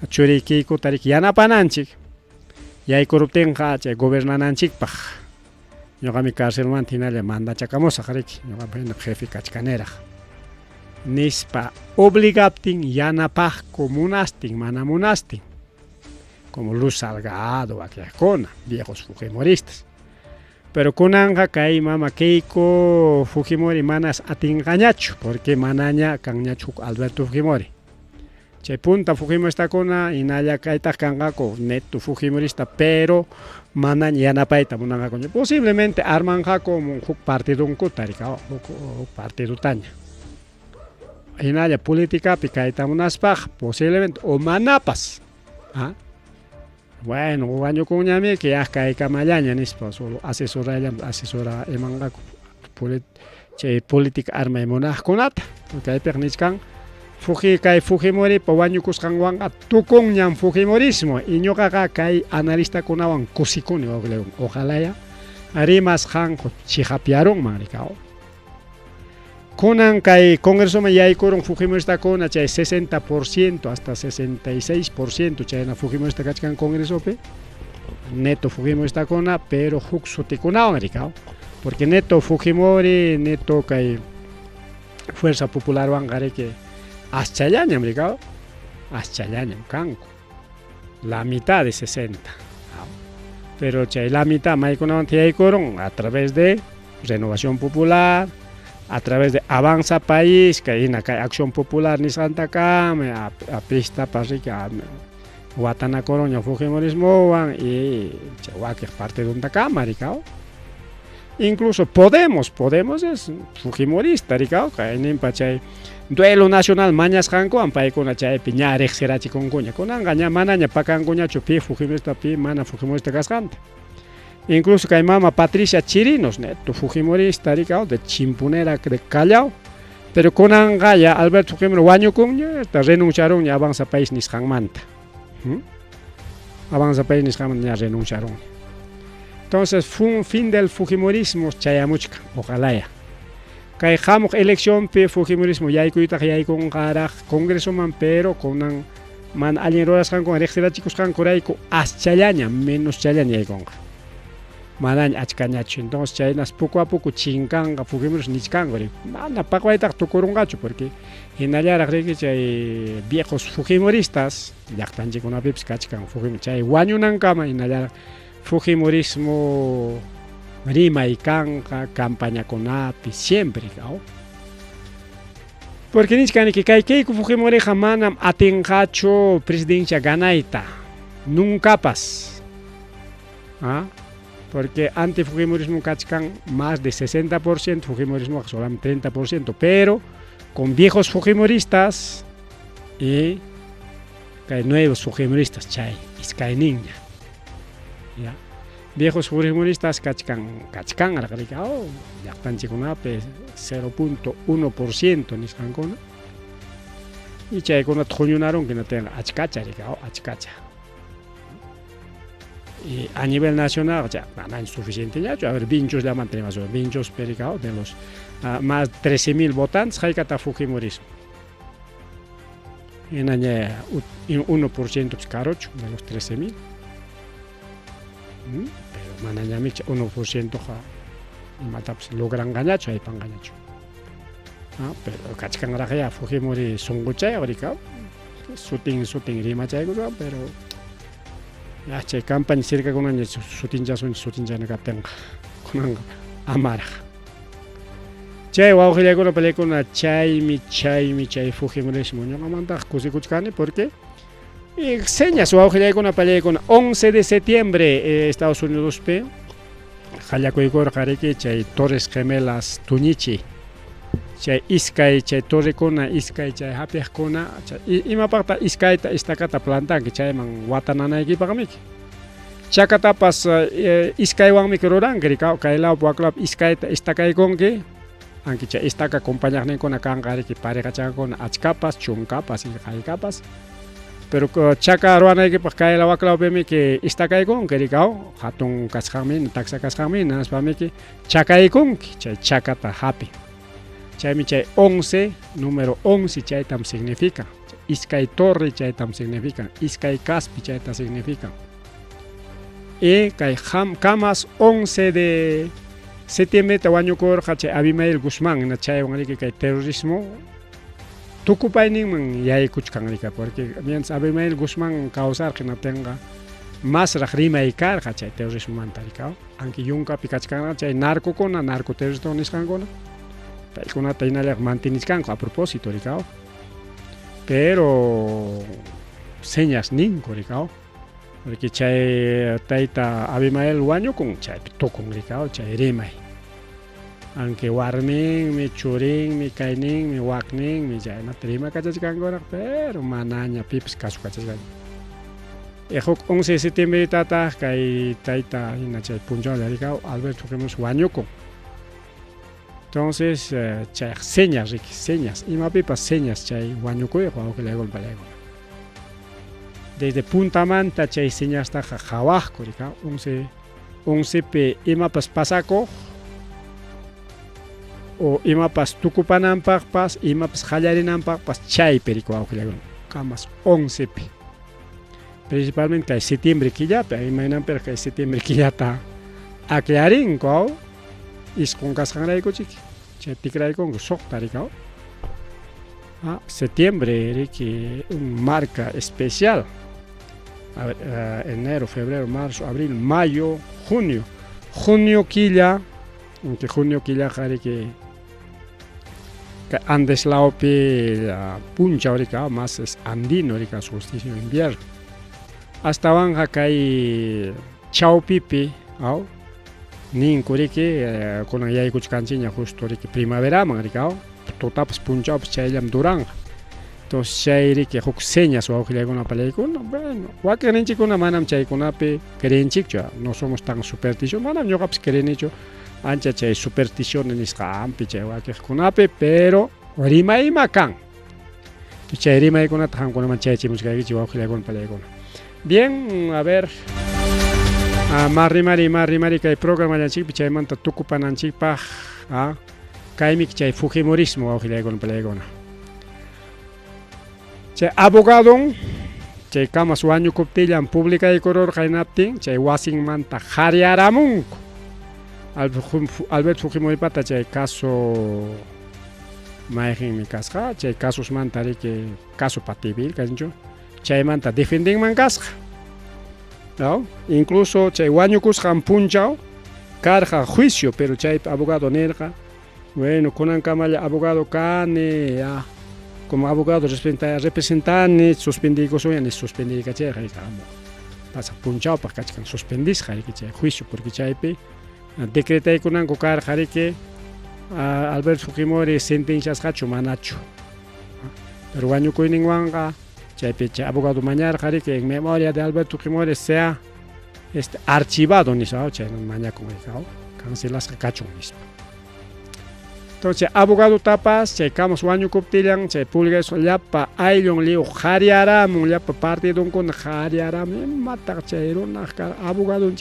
churi Keikota riki yanapananchik yaykuruptinqa chay gobernananchikpaq ñuqami carcelmanta hinalla mandachakamusaq riki ñuqapa jefe kachkaniraq nispa obligaptin yanapaqku munastin mana munastin como Luz Salgado, aquellas viejos Fujimoristas. Pero kunanga kay mama Keiko Fujimori manas atingañachu, porque manaña kanñachu Alberto Fujimori. Chay punta Fujimorista kuna inaya kaita kangako neto Fujimorista, pero manaña yanapaita munanga koña. Posiblemente armanja como un partido un kutarika, un partido taña. Inaya política picaita munaspaj, posiblemente o manapas. Bueno, wañu kuñami que ya cae camallaña nispa solo asesora emanga política arma emonaj kunata porque hay perniscan kay Fujimori pa wañu kuskanwanga tukun ñam Fujimorismo y ñoqaqa kay analista kunawan kusikuni ojalá ya arimas hanko chihapiaron maricao kunan kay congreso me yaykurun Fujimorista kuna chay 60% hasta 66% chayna Fujimorista kachkan congresopi neto Fujimorista kuna pero huk sutikunawan rikao porque neto Fujimori neto kay Fuerza Popular Wangare que Aschayañam, ricao. Aschayañam, canco. La mitad de 60. Pero la mitad a través de Renovación Popular, a través de Avanza País, que hay una Acción Popular ni Santa Cama, a pista para que Guatana Coroña Fujimorismo y que es parte de una cámara, incluso Podemos es Fujimorista, que en Pachay duelo nacional mañas janko ampay con chay piña rexerachi con cuña con angaña manaña pacan cuña chupi Fujimorista pi mana Fujimorista cascante. Incluso que mama Patricia Chirinos, tu Fujimorista de Chimpunera de Callao, pero con angaya Alberto Fujimori Guaño Cuña, renunciaron y Avanza País ni Manta. Avanza País ni Manta ya renunciaron. Entonces fue un fin del Fujimorismo chayamuchka, ojalá ya. Que jamás elección pe Fujimorismo ya hay con Congreso man, pero con man alguien rodas con elección chicos con coraico aschayaña menos chayaña y con manañ achkañachu. Entonces chaynas poco a poco chinkanga Fujimoris nichkangori mana paquaita tocorungachu porque en allá que chay viejos Fujimoristas llaqtanchi con pips kachkan Fujimoris chay wañunan kama en allá Fujimorismo rima y canca campaña con api siempre porque nichkani que Keiko Fujimori manam atingacho presidencia ganaita nunca pas porque anti-Fujimorismo cachcan más de 60%, Fujimorismo solamente 30%, pero con viejos Fujimoristas y hay nuevos Fujimoristas, chay, iskay niña. ¿Ya? Viejos Fujimoristas cachcan, ya están chikunape 0.1% ni sancona. Y chay con la troñunaron que no tenga achcacha, achcacha. Y a nivel nacional ya no es suficiente ya, a ver, vinchos ya mantenemos, vinchos pericao de los más 13.000 votantes hay que Fujimorismo. En año 1% carocho de los 13.000. Pero manaña 1% y mataps logran gañacho hay pan gañacho. Pero cachcan ya Fujimori songuchay ahorita, shooting rima chay pero ya chay campaña cerca con año shooting ya no capten con amara. Chay wauhile con pelea con chay Fujimorismo no manda cosikuchkani porque señas wauhile con pelea con 11 de septiembre Estados Unidos pe Hallakuikor jareke chay Torres Gemelas Tunichi chay iskay chay torre kona iskay chay hapej kona ima pakta iskay ta istakata planta que chay man watanana iki pakamiki chakata pas iskay wangmi keroran kerika kaila puaklap iskay ta istakay konke anki chay istaka acompañarne kona kangari ki pareja chakona achkapas chunkapas y kapas pero chaka ruana iki pas kaila waklap pemi que istakay kon kerika hatun kashamin taxa kashamin nas pamiki chakay konki chay chakata happy Chay 11, número 11 chay tam significa. Iskay torre chay tam significa. Iskay caspi chay tam significa. Y kay camas 11 de septiembre tawaño kor chay Abimael Guzmán na chay wangali kay terrorismo. Tukupay ning yay kuchkanglika porque mientras Abimael Guzmán causar que no tenga más rima y carga chay terrorismo mantaricao. Aunque yunka pikachkana chay narcoterrorista niskangona. Kuna tainale mantiniscanco a propósito, ricao. Pero señas ninco, ricao. Porque chay taita Abimael Guaño con chay tocon, ricao, chay rimay. Aunque warning, mi churing, mi kaining, mi wakning, mi chay matrima cachachcangora, pero manaña pips casu cachachcan. Ejok 11 de septiembre tata kay taita ina chay punjol, ricao, Alberto Fujimori Guaño con. Entonces, chay señas, y mapipas señas, chay guañucoy, que le hago desde Punta Manta, chay señas hasta Jawasco, 11 pe imapas pasaco, o imapas Tucupanampak, imapas Jallarinampak, chay perico, que le hago, camas 11 pe. Principalmente hay septiembre que ya, pero imaginan que hay septiembre que ya está aclarín, is con casangray ko chiki. Che tikray ko sok tarikao. Septiembre que un marca especial. A ver, enero, febrero, marzo, abril, mayo, junio. Junio quilla, aunque junio quilla que antes la ope puncha ahorita más es andino ahorita solsticio de invierno. Hasta banja que chao pipi, nin que con allá y cuchcanchiña justo ahorita primavera ahorita, totapas puncha pues chaylam duranga. Entonces chay que huk señas o que una película, bueno, guacarenchi con una manam chay con ape querenchicho, no somos tan supersticiosos, manam yo caps querenicho, ancha chay superstición en iscampi chay guaque con ape, pero rima y macan. Chay rima y con atajan con una chay chimos que chihuahua que con película. Bien, a ver. Más rimari que hay programa de chip chay manta tucupan anchipa, kaimik chay fujimorismo o que con película. Chay abogado, chay kama su año coptillan pública y coror jainaptin, chay wasing manta jariaramun. Albert Fujimori pata chay caso maejin mi casca, chay casos manta que caso patibil, cancho, chay manta defending man casca. ¿No? Incluso chay waño cuscan punchao, carga juicio, pero chay abogado nerga. Bueno, conan camalla abogado cane, como abogado representan suspendido soy en suspendido caché pasa punchado para que suspendís que juicio porque chaipe decreta y con ancocar que Albert Fujimori sentencias hacho manacho pero año con ninguna chaipe abogado mañana que en memoria de Albert Fujimori sea archivado ni sao chay mañana con el cancelas cacho mismo. Entonces, abogado tapas, checamos año coptilan, che pulga eso llapa, aylon leo, jariaram, llapa parte de un con jariaram, mata chero, abogado,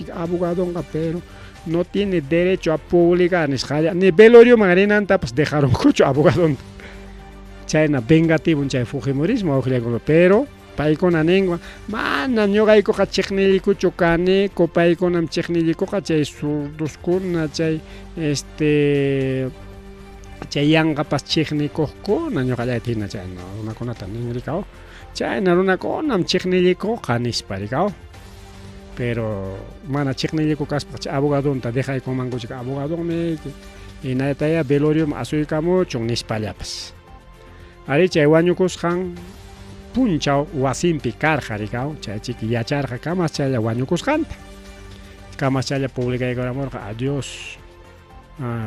pero no tiene derecho a publicar, ni velorio marinan tapas, dejaron cucho abogado. Chayna vengativo, un chay fujimorismo, pero, pay con anengua, man, yo gaiko hachechnilico chocane, copay con am chechnilico hachay surduscuna, chay, chayang kapas chikni kohko nanyo kaya tina chay no una kona tanin rikao chay na una kona chikni liko kanis parikao pero mana chikni liko kas abogado ta deja con mango chica abogado me y na taya velorium asui kamo chungnis paliapas ari chay wañu kushan punchao wasim pikar harikao chay chiki yachar kamas chay wañu kushan kamas chay pública y amor adiós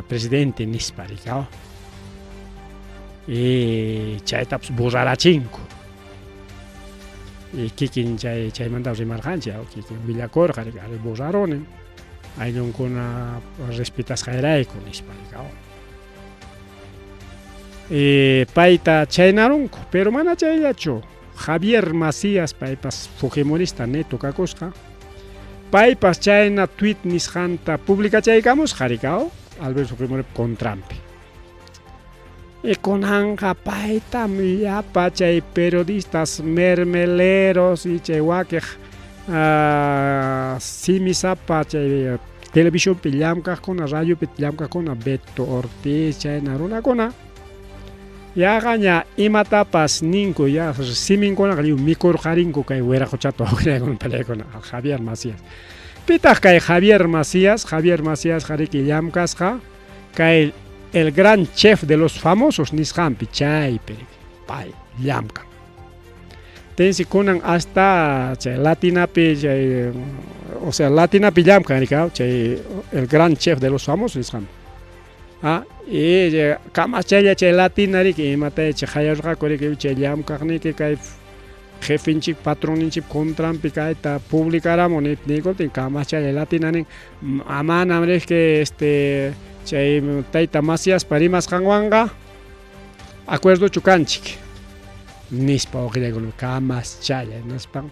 presidente nisparikao y chay taps burrarachinko y kikin chay mandados de marjancha o kikin villacor jare burraronen hay un con respetas jairaico nisparikao paita chaynarunko pero mana chaylacho Javier Macías paipas fujimorista neto kakosqa paipas chayna tweet nisjanta publica chaykamos jarikao Albert Fujimori con Trump. Y con anja paita miapa chay periodistas mermeleros y chay waque simisapa chay televisión pillamka con radio pillamka con Beto Ortiz chay naruna con ya gaña imatapas ninko ya simin con agriu mikor jarinko kay wera cochato con pelea con Javier Macías. Pitas que Javier Macías Jariki Yamkasja, que el gran chef de los famosos Nishan Pichay, Pai, Yamka. Tensi kunan hasta Latina o sea, Latina Yamka, el gran chef de los famosos Nishan. Y Kamachaya Latina, que mate Chayarja, que Yamka, que jefinchik patroninchik contran picaeta publicaramos nico tin camacha de latina ni aman amres que chay taita Macías parimas hanwanga acuerdo chucanchik nispa o griego camas chaya naspan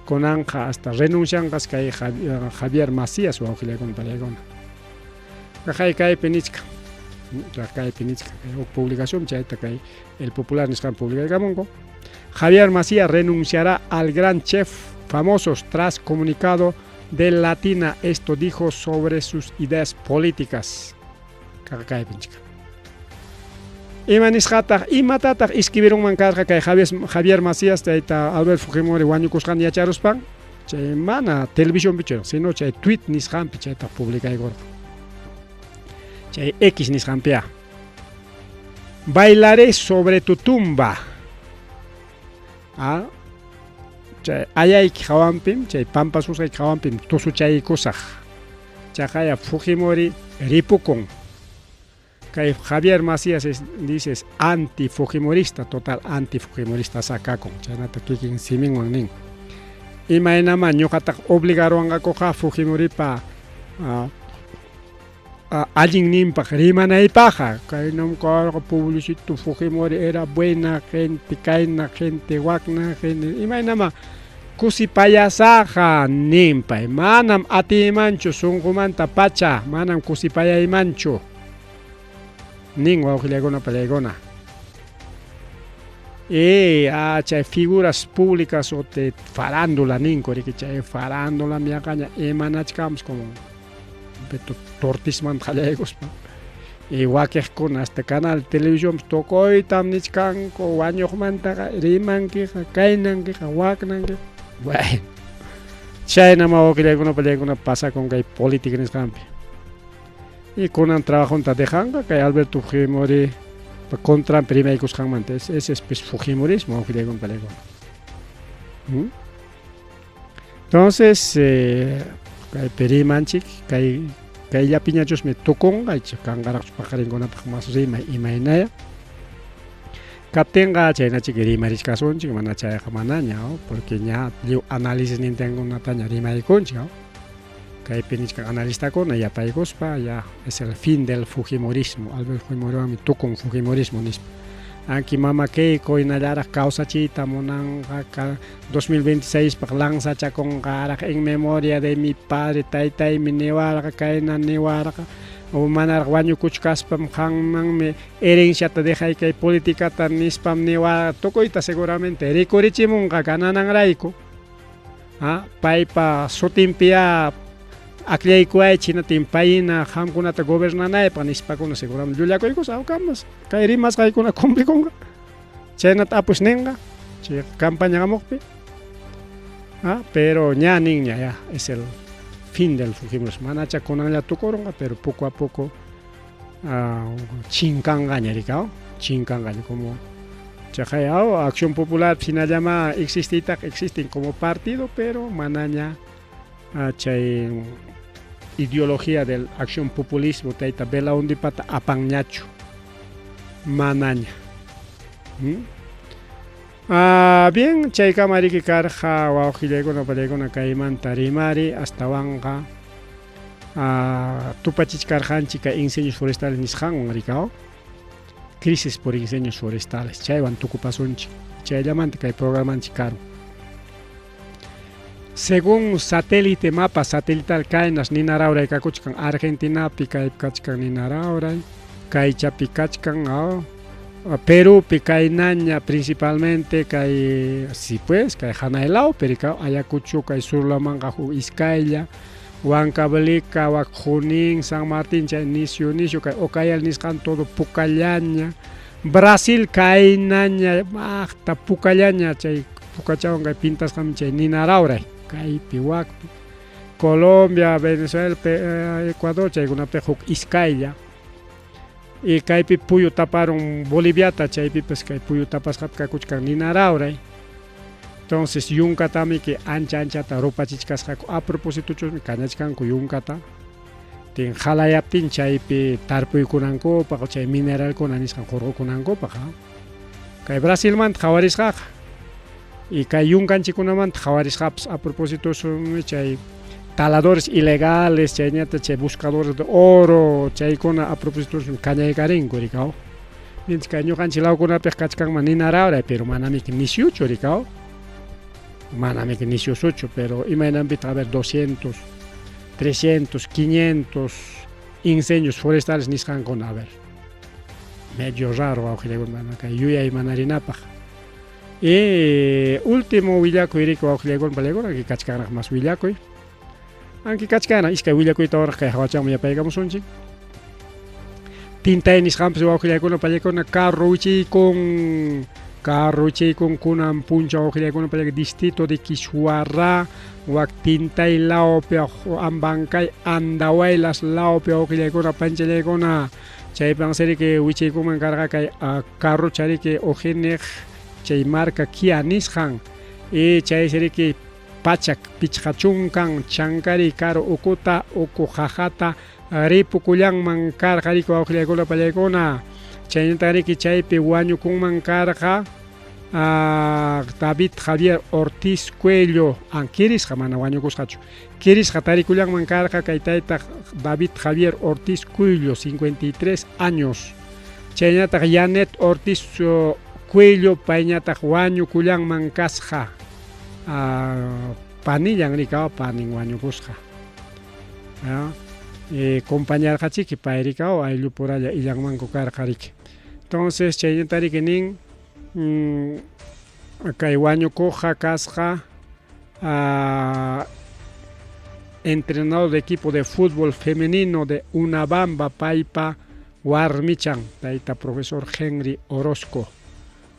con anja hasta renuncian gas que Javier Macías o griego con palegona caja cae penichka o publicación chaita que el popular niscan publicamos Javier Macías renunciará al gran chef famosos tras comunicado de Latina. Esto dijo sobre sus ideas políticas. Imanisqataq imatataq escribieron karqa kay Javier Macías tayta Albert Fujimori wañukusqan yacharuspan chay mana televisión bicho sino chay tweet nisqanpi chayta publicaygorqa chay X nisqanpiqa bailaré sobre tu tumba chay ayayki hawanpim chay pampas usqayki hawanpim tusuchaykusaq chaqaya Fujimori ripukun kay Javier Macías dices anti-fujimorista, total anti-fujimorista sakakun chaynata kikin siminwan nin imaynama ñuqataq obligaruwanqakuqa Fujimoripa allin ninpaq rimanaypaqa kaynam karqa publicito Fujimori era buena gente kayna gente wakna gente imaynama kusipayasaqa ninpay manam atimanchu sunqumanta pacha manam kusipayaymanchu nin wawqillaykuna pallaykuna chay figuras públicas o de farándula ninko riki chay farándula miyaqaña imanachkamos como beto tortisman qallaykuspa wakiqkuna hasta canal televisión tokoytam nichkanku wañuqmantaqa rimankiqa kaynankiqa waknankiqa bueno chaynama wawqillaykuna pallaykuna pasakun kay política nisqanpi y kunan trabajunta dejanqa kay Alberto Fujimori contra primaykusqanmanta ese es pues Fujimorismo wawqillaykuna pallaykuna entonces kay perimanchik kay llapiñachusmi tukunqa kanqaraqchu paqarinkunapaq mas rimay imaynaya kaptinqa chaynachik rimarishkasunchik mana chayqa manaña porque ña lliw análisis nintenkunataña rimaykunchik kaypi nishka analistakuna yapaykuspa ya es el fin del Fujimorismo Albert Fujimoriwanmi tukun Fujimorismo nispa anki mama Keiko hinallaraq kawsachiyta munanqa 2026 paq lanzachakunqaraq en memoria de mi padre taytaymi niwarqa kayna niwarqa o manaraq wañukuchkaspam qanmanmi herenciata dejay kay politicata nispam niwarqa tukuyta seguramente rikurichimunqa ganananrayku paypa sutinpiya aklaykuay chinatin payna qamkunata gobernanaypaq nispakuna seguramente llullakuykus awkamas kay rimasqaykuna cumplikunqa chaynata apush ninqa chay campaña hamuqpi pero ña ninña ya es el fin del Fujimorismo manacha kunanlla tukurunqa pero poco a poco chinkanqaña rika chinkanqaña como chay Acción Popular finallama existen como partido pero manaña chay ideología del acción populismo tayta belaundipata apanñachu manaña bien chaykama riki karqa wawqillaykuna pallaykuna kaymanta rimari astawanqa tupachichkarqanchik kay incendios forestales nisqanwan rika crisis por incendios forestales chaywan tukupasunchik chayllamanta kay programanchik karu según satélite mapa satelital kaynas ninarauray kakuchkan Argentinapi kay kachkan ninarauray kaychapi kachkan Perupi kaynaña principalmente kay si pues kay Hanaylaw perika Ayacucho kay Surlamanqa huk Iskaylla Huancavelica wak Junín San Martín chay nisyu kay Ocayal nisqan todo pukallaña Brasil kaynaña hasta pukallaña chay pukachawan kay pintasqam chay ninarauray kaypi wakpi Colombia, Venezuela, Ecuador chaykunapi huk Iskaylla y kaypi puyu taparon Boliviata chaypi pues kay puyu tapasqapi kakuchkan ninarauray entonces yunkatami que anchata rupachichkasqaku a propósito chusmi kañachkanku yunkata tin halayaptin chaypi tarpuykunankupaq chay mineralkuna nisqan hurqukunankupaq kay Brasilmanta hawarisqaqa y kay yunkanchikkunamanta hawarisqapas a propósito chay taladores ilegales chayñata chay buscadores de oro chaykuna a propósito kañaykarinku rikaw mientras kay ñuqanchik lawkunapiq kachkanman ninarauray pero manami que 18 rikaw manami que 18 pero imaynanpita a ver 200 300 500 incendios forestales nisqankuna a ver medio raro wawqillaykuna kay yuyay manarinapaq y último willakuy riki wawqillaykuna pallaykuna ki kachkanraq mas willakuy anki kachkana iskay willakuyta kay hawachanman yapaykamusunchik Tintay nisqanpas wawqillaykuna pallaykuna carruchiykun kunan puncha wawqillaykuna pallaka distrito de Kiswarra wak Tintay laopi Ambancay Andawaylas laopi wawqillaykuna panchallaykuna chaypan siriki wichaykuman karqa kay carro chariki ojineq chay marca Kia nisqan y chay siriki pachak pichqachunkan chankari karo ukuta uku jajata ripukullanman karqa riki wawqillaykuna pallaykuna chaynata riki chaypi wañukunman karqa David Javier Ortiz Cuello kirisqa mana wañukusqachu kirisqa tarikullanman karqa kay taytaq David Javier Ortiz Cuello 53 años chaynataq Janet Ortiz Cuello payñataq wañukullanman kasqa panillan rikaw panin wañukusqa compañarqachiki pay rikaw ayllu puralla illanmanku karqa riki entonces chaynata riki nin kay wañukuqqa kasqa entrenador de equipo de fútbol femenino de Unabamba paypa warmichan tayta profesor Henry Orozco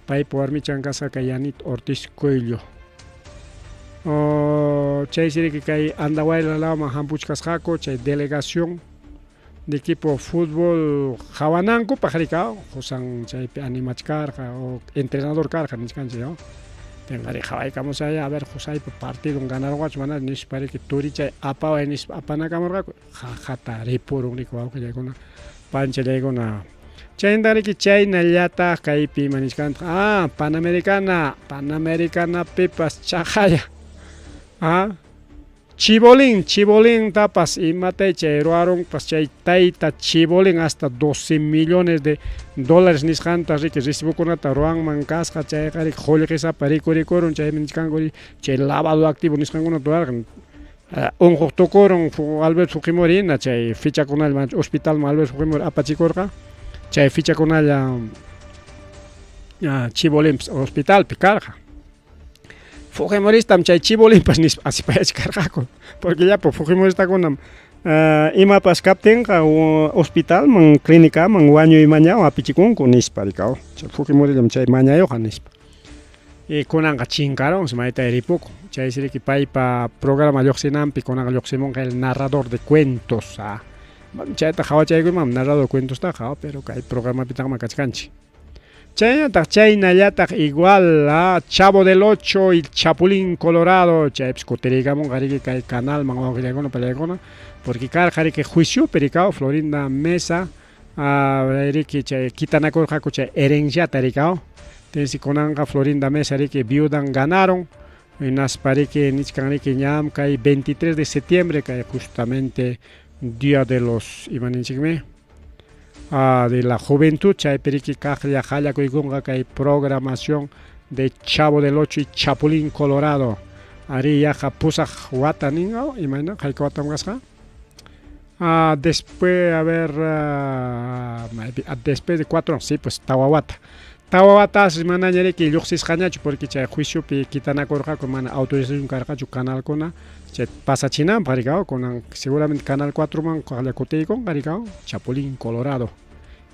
paypa warmichan kasqa kay Janet Ortiz Cuello chay siriki kay Andawayla laman hampuchkasqaku chay delegación de equipo fútbol jawananku pajarika josan chaypi animachkarqa o entrenador karqa niskanchik tengari jawaykamus allá a ver josaypa partido ganarwachu mana nishpariki turi chay apaway nish apanakamurqaku jajata ripurun riki wawqillaykuna panchallaykuna chayntariki chaynallataq kaypi manishkanta Panamericana pipas chaqaya Chibolín tapas imatay chay ruarunpas chay tayta Chibolín hasta 12 millones de dólares nisqanta riki recibukunata ruanman kasqa chayqa riki qullqisapa rikurun chaymi nisqankuri chay lavado activo nisqankunata ruarqan unquq tukurun Alberto Fujimori chay fichakunalla hospitalman Alberto Fujimori apachikurqa chay fichakunalla Chibolín hospitalpi karqa Fujimoristam chay Chibolimpas asipayachkarqaku porque llapu Fujimoristakunam imapas kaptinqa hospitalman clínicaman wañuymañawan apichikunku nispa rikaw chay Fujimorillam chay mañayuqqa nispa y kunanqa chinkaron maytay ripuku chay siriki paypa programa lluqsinanpi kunanqa lluqsimunqa el narrador de cuentos chayta hawachaykunman narrador de cuentos taqa pero kay programapitaqman kachkanchik chaynallataq igual Chavo del Ocho y Chapulín Colorado chaypis kutirikamunqa riki kay canalman wawqillaykuna pallaykuna porque karqa riki juiciopi rikaw Florinda Mesa riki chay kitanakurqaku chay herenciata rikaw tensi kunanqa Florinda Mesa riki viudan ganaron hinaspa riki nisqan riki ñam kay 23 de septiembre kay justamente día de los imaninchikmi de la juventud chaypi riki kaqlla qallakuykunqa kay programación de Chavo del Ocho y Chapulín Colorado ari yaqa pusaq wata ninqa imayna qayka watam kasqa después a ver después de 4 sí pues tawawata manaña riki lluqsisqañachu porque chay juiciopi kitanakurqaku mana autorización karqachu canalkuna chay pasachinanpaq rikaw kunan seguramente canal 4 man qallakutiykunqa rikaw Chapulín Colorado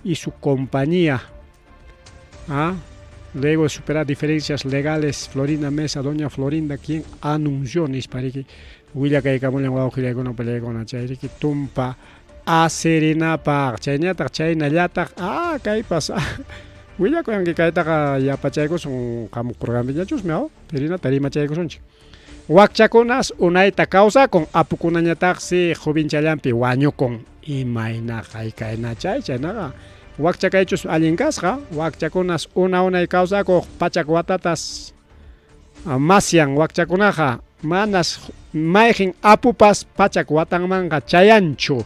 y su compañía luego de superar diferencias legales Florinda Mesa doña Florinda quien anunció nispariki willakaykamullan wawqillaykuna pallaykuna chay riki tumpa aserinapaq chayñataq chaynallataq kaypas willakuyanki kaytaqa yapachaykusun hamuq programillachusmi pirinata rimachaykusunchik wakchakunas unayta kawsakun apukunañataqsi jovinchallanpi wañukun imayna qaykayna chaynaqa wakchakaychus allin kasqa wakchakunas unay kawsakuq pachak watatas masyan wakchakunaqa manas mayqin apupas pachak watanmanqa chayanchu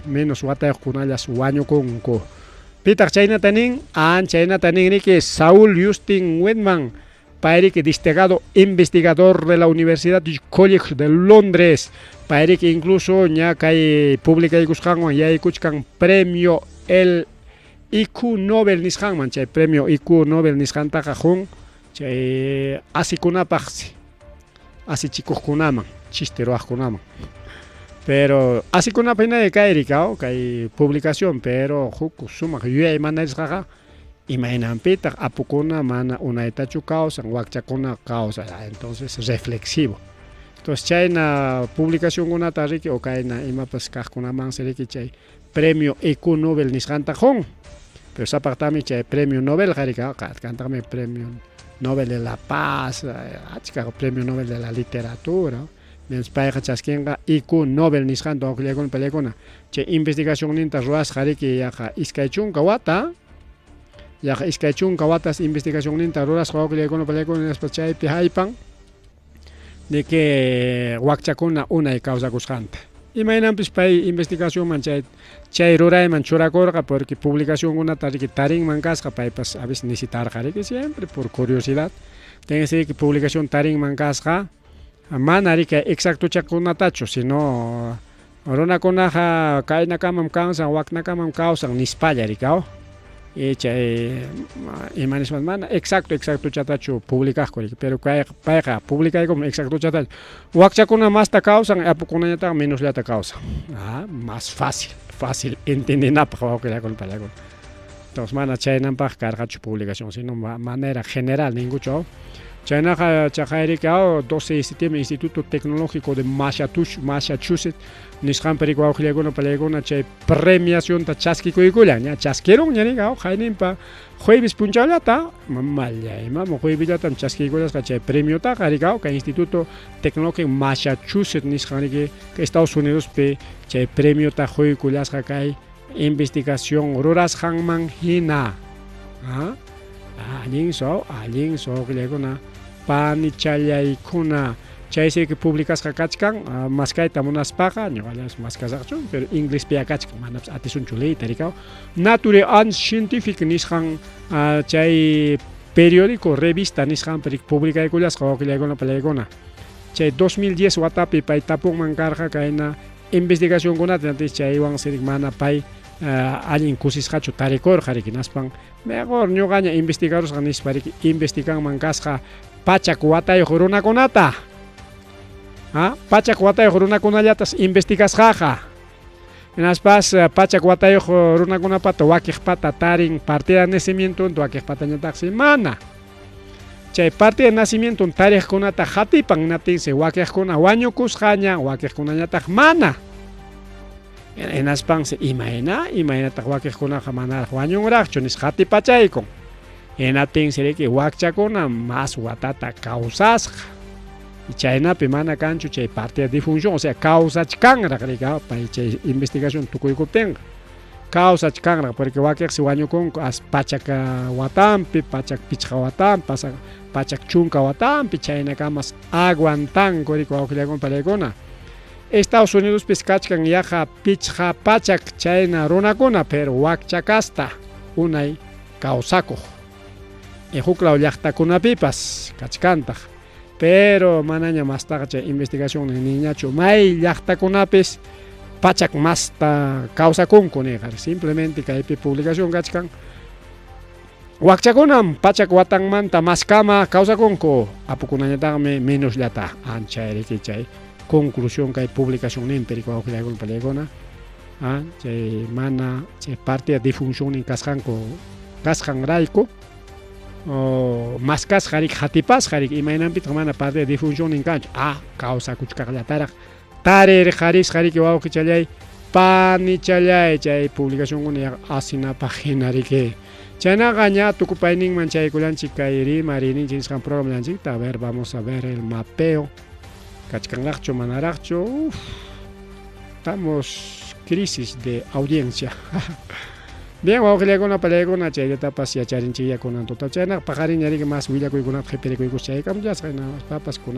menos watayuqkunallas wañukunku pitaq chaynata nin chaynata nin riki Saúl Justin Whitman payriki distinguido investigador de la Universidad College de Londres payriki incluso ña kay publicaykusqanwan yaykuchkan premio el IQ Nobel nisqanman chay premio IQ Nobel nisqantaqa jun chay asikunapaqsi asichikuqkunaman chiste ruwaqkunaman Pero así con una pena de caer que hay publicación, pero juku suma que yo hay manas jaja y me pita apukuna mana una etachu causa, wakchakuna causa, entonces reflexivo. Entonces chayna publicación una tariki o kaina ima pues kuna man seriki chay premio Eco Nobel nisganta hong. Pero esa partami chay premio Nobel jarika cantame premio Nobel de la Paz, premio Nobel de la Literatura. Menspaiga chaskenga Eco Nobel nisganta o kliakon pelekona. Che investigación ninta ruas jariki yaja iskaichun kawata. Yaja iskaichun kawatas investigación ninta ruas o kliakon pelekona espachay pihaipan. De que wakchakuna una y causa cuscante. Imaginan pues para investigación manchay chay ruray manchuracorga porque publicación una tariki taring mancasca para pues a veces necesitar que siempre por curiosidad. Tengo que publicación taring mancasca manari que exacto chakuna tacho sino orona konaja kaina kamam causa wakna kamam causa nispalla ricao. Imanes man exacto chatacho publicas pero para publicar como exacto chatacho wakchakuna más ta causa apukuna yata menos la ta causa más fácil entender nada para con palabra entonces mana chaynan para cargar publicación sino manera general ningucho China chajairikao 12 de septiembre Instituto Tecnológico de Massachusetts nisqan perikuau khiliakuna palayakuna chay premiación ta chaskikuykulla chasquieron ñanikao jainimpa jueves punchallata mamallayma juevillata chaskikuyasqa chay premio ta qarikao ka Instituto Tecnológico Massachusetts nisqaniki que Estados Unidos pe chay premio ta juekullasqa kay investigación rurasqanman hina allin so khiliakuna panichallaykuna chaysi que publicas kachkan maskayta munaspaqa ñuqallas maskasaqchu pero inglés pi kachkan manas atisunchu leyta rikao Nature and Scientific nisqan chay periódico revista nisqan publikaykullasqa wawqillaykuna palaykuna chay 2010 watapi pay tapunman karqa kayna investigacionkunata antes chaywan sirik mana pay allin kusisqachu tarikurqa rikinaspan mejor ñuqaña investigadores nispariki investiganman kasqa pachak watayuq runakunata pachak watayuq runakunallatas investigasqaqa hinaspas pachak watayuq runakunapata wakiqpata tarin partida de nacimiento wakiqpatañataqsi mana chay partida de nacimiento tariqkunata hatipan natinsi wakiqkuna wañukusqaña wakiqkunañataq mana hinaspansi imaynataq wakiqkunaqa manaraq wañunraqchu nis hatipachaykun hinatinsi wakchakuna más watata causasqa y chaynapi mana kanchu chay partida de difunción o sea causachkanraq rika pay chay investigación tukuykuptinqa causachkanraq porque wakiqsi wañukunku pachak watanpi pachak pichqa watanpi pachak chunka watanpi chaynakamas aguantanku rika wawqillaykuna palaykuna Estados Unidos piskachkan yaqa pichqa pachak chayna runakuna pero wakchakasta unay kawsakuq huklaw llaqtakunapipas kachkantaq pero manaña mastaqa chay investigación niñachu may llaqtakunapis pachak masta kawsakunku niqar simplemente kaypi publicación kachkan wakchakunam pachak watanmanta maskama kawsakunku apukunañataqmi menos llata anchayriki chay conclusión kay publicación empírica wawqillaykuna palaykuna chay mana chay partida de difunción kasqanrayku maskasqarik hatipasqarik imaynanpitaq mana partida de difunción kanchu kawsakuchkaqllataraq tarirqarisqariki wawqichallay panichallay chay publicacionkuna asinapaq hinariki chaynaqa ña tukupayninman chaykullanchik kay rimarininchik nisqan programallanchikta a ver vamos a ver el mapeo kachkanraqchu manaraqchu estamos crisis de audiencia bien wawqillaykuna palaykuna chayllatapas yacharinchik yakunan tuta chaynaqa paqarin ñariki mas willakuykunata qhipirikuykus chaykamllasqa papas kuna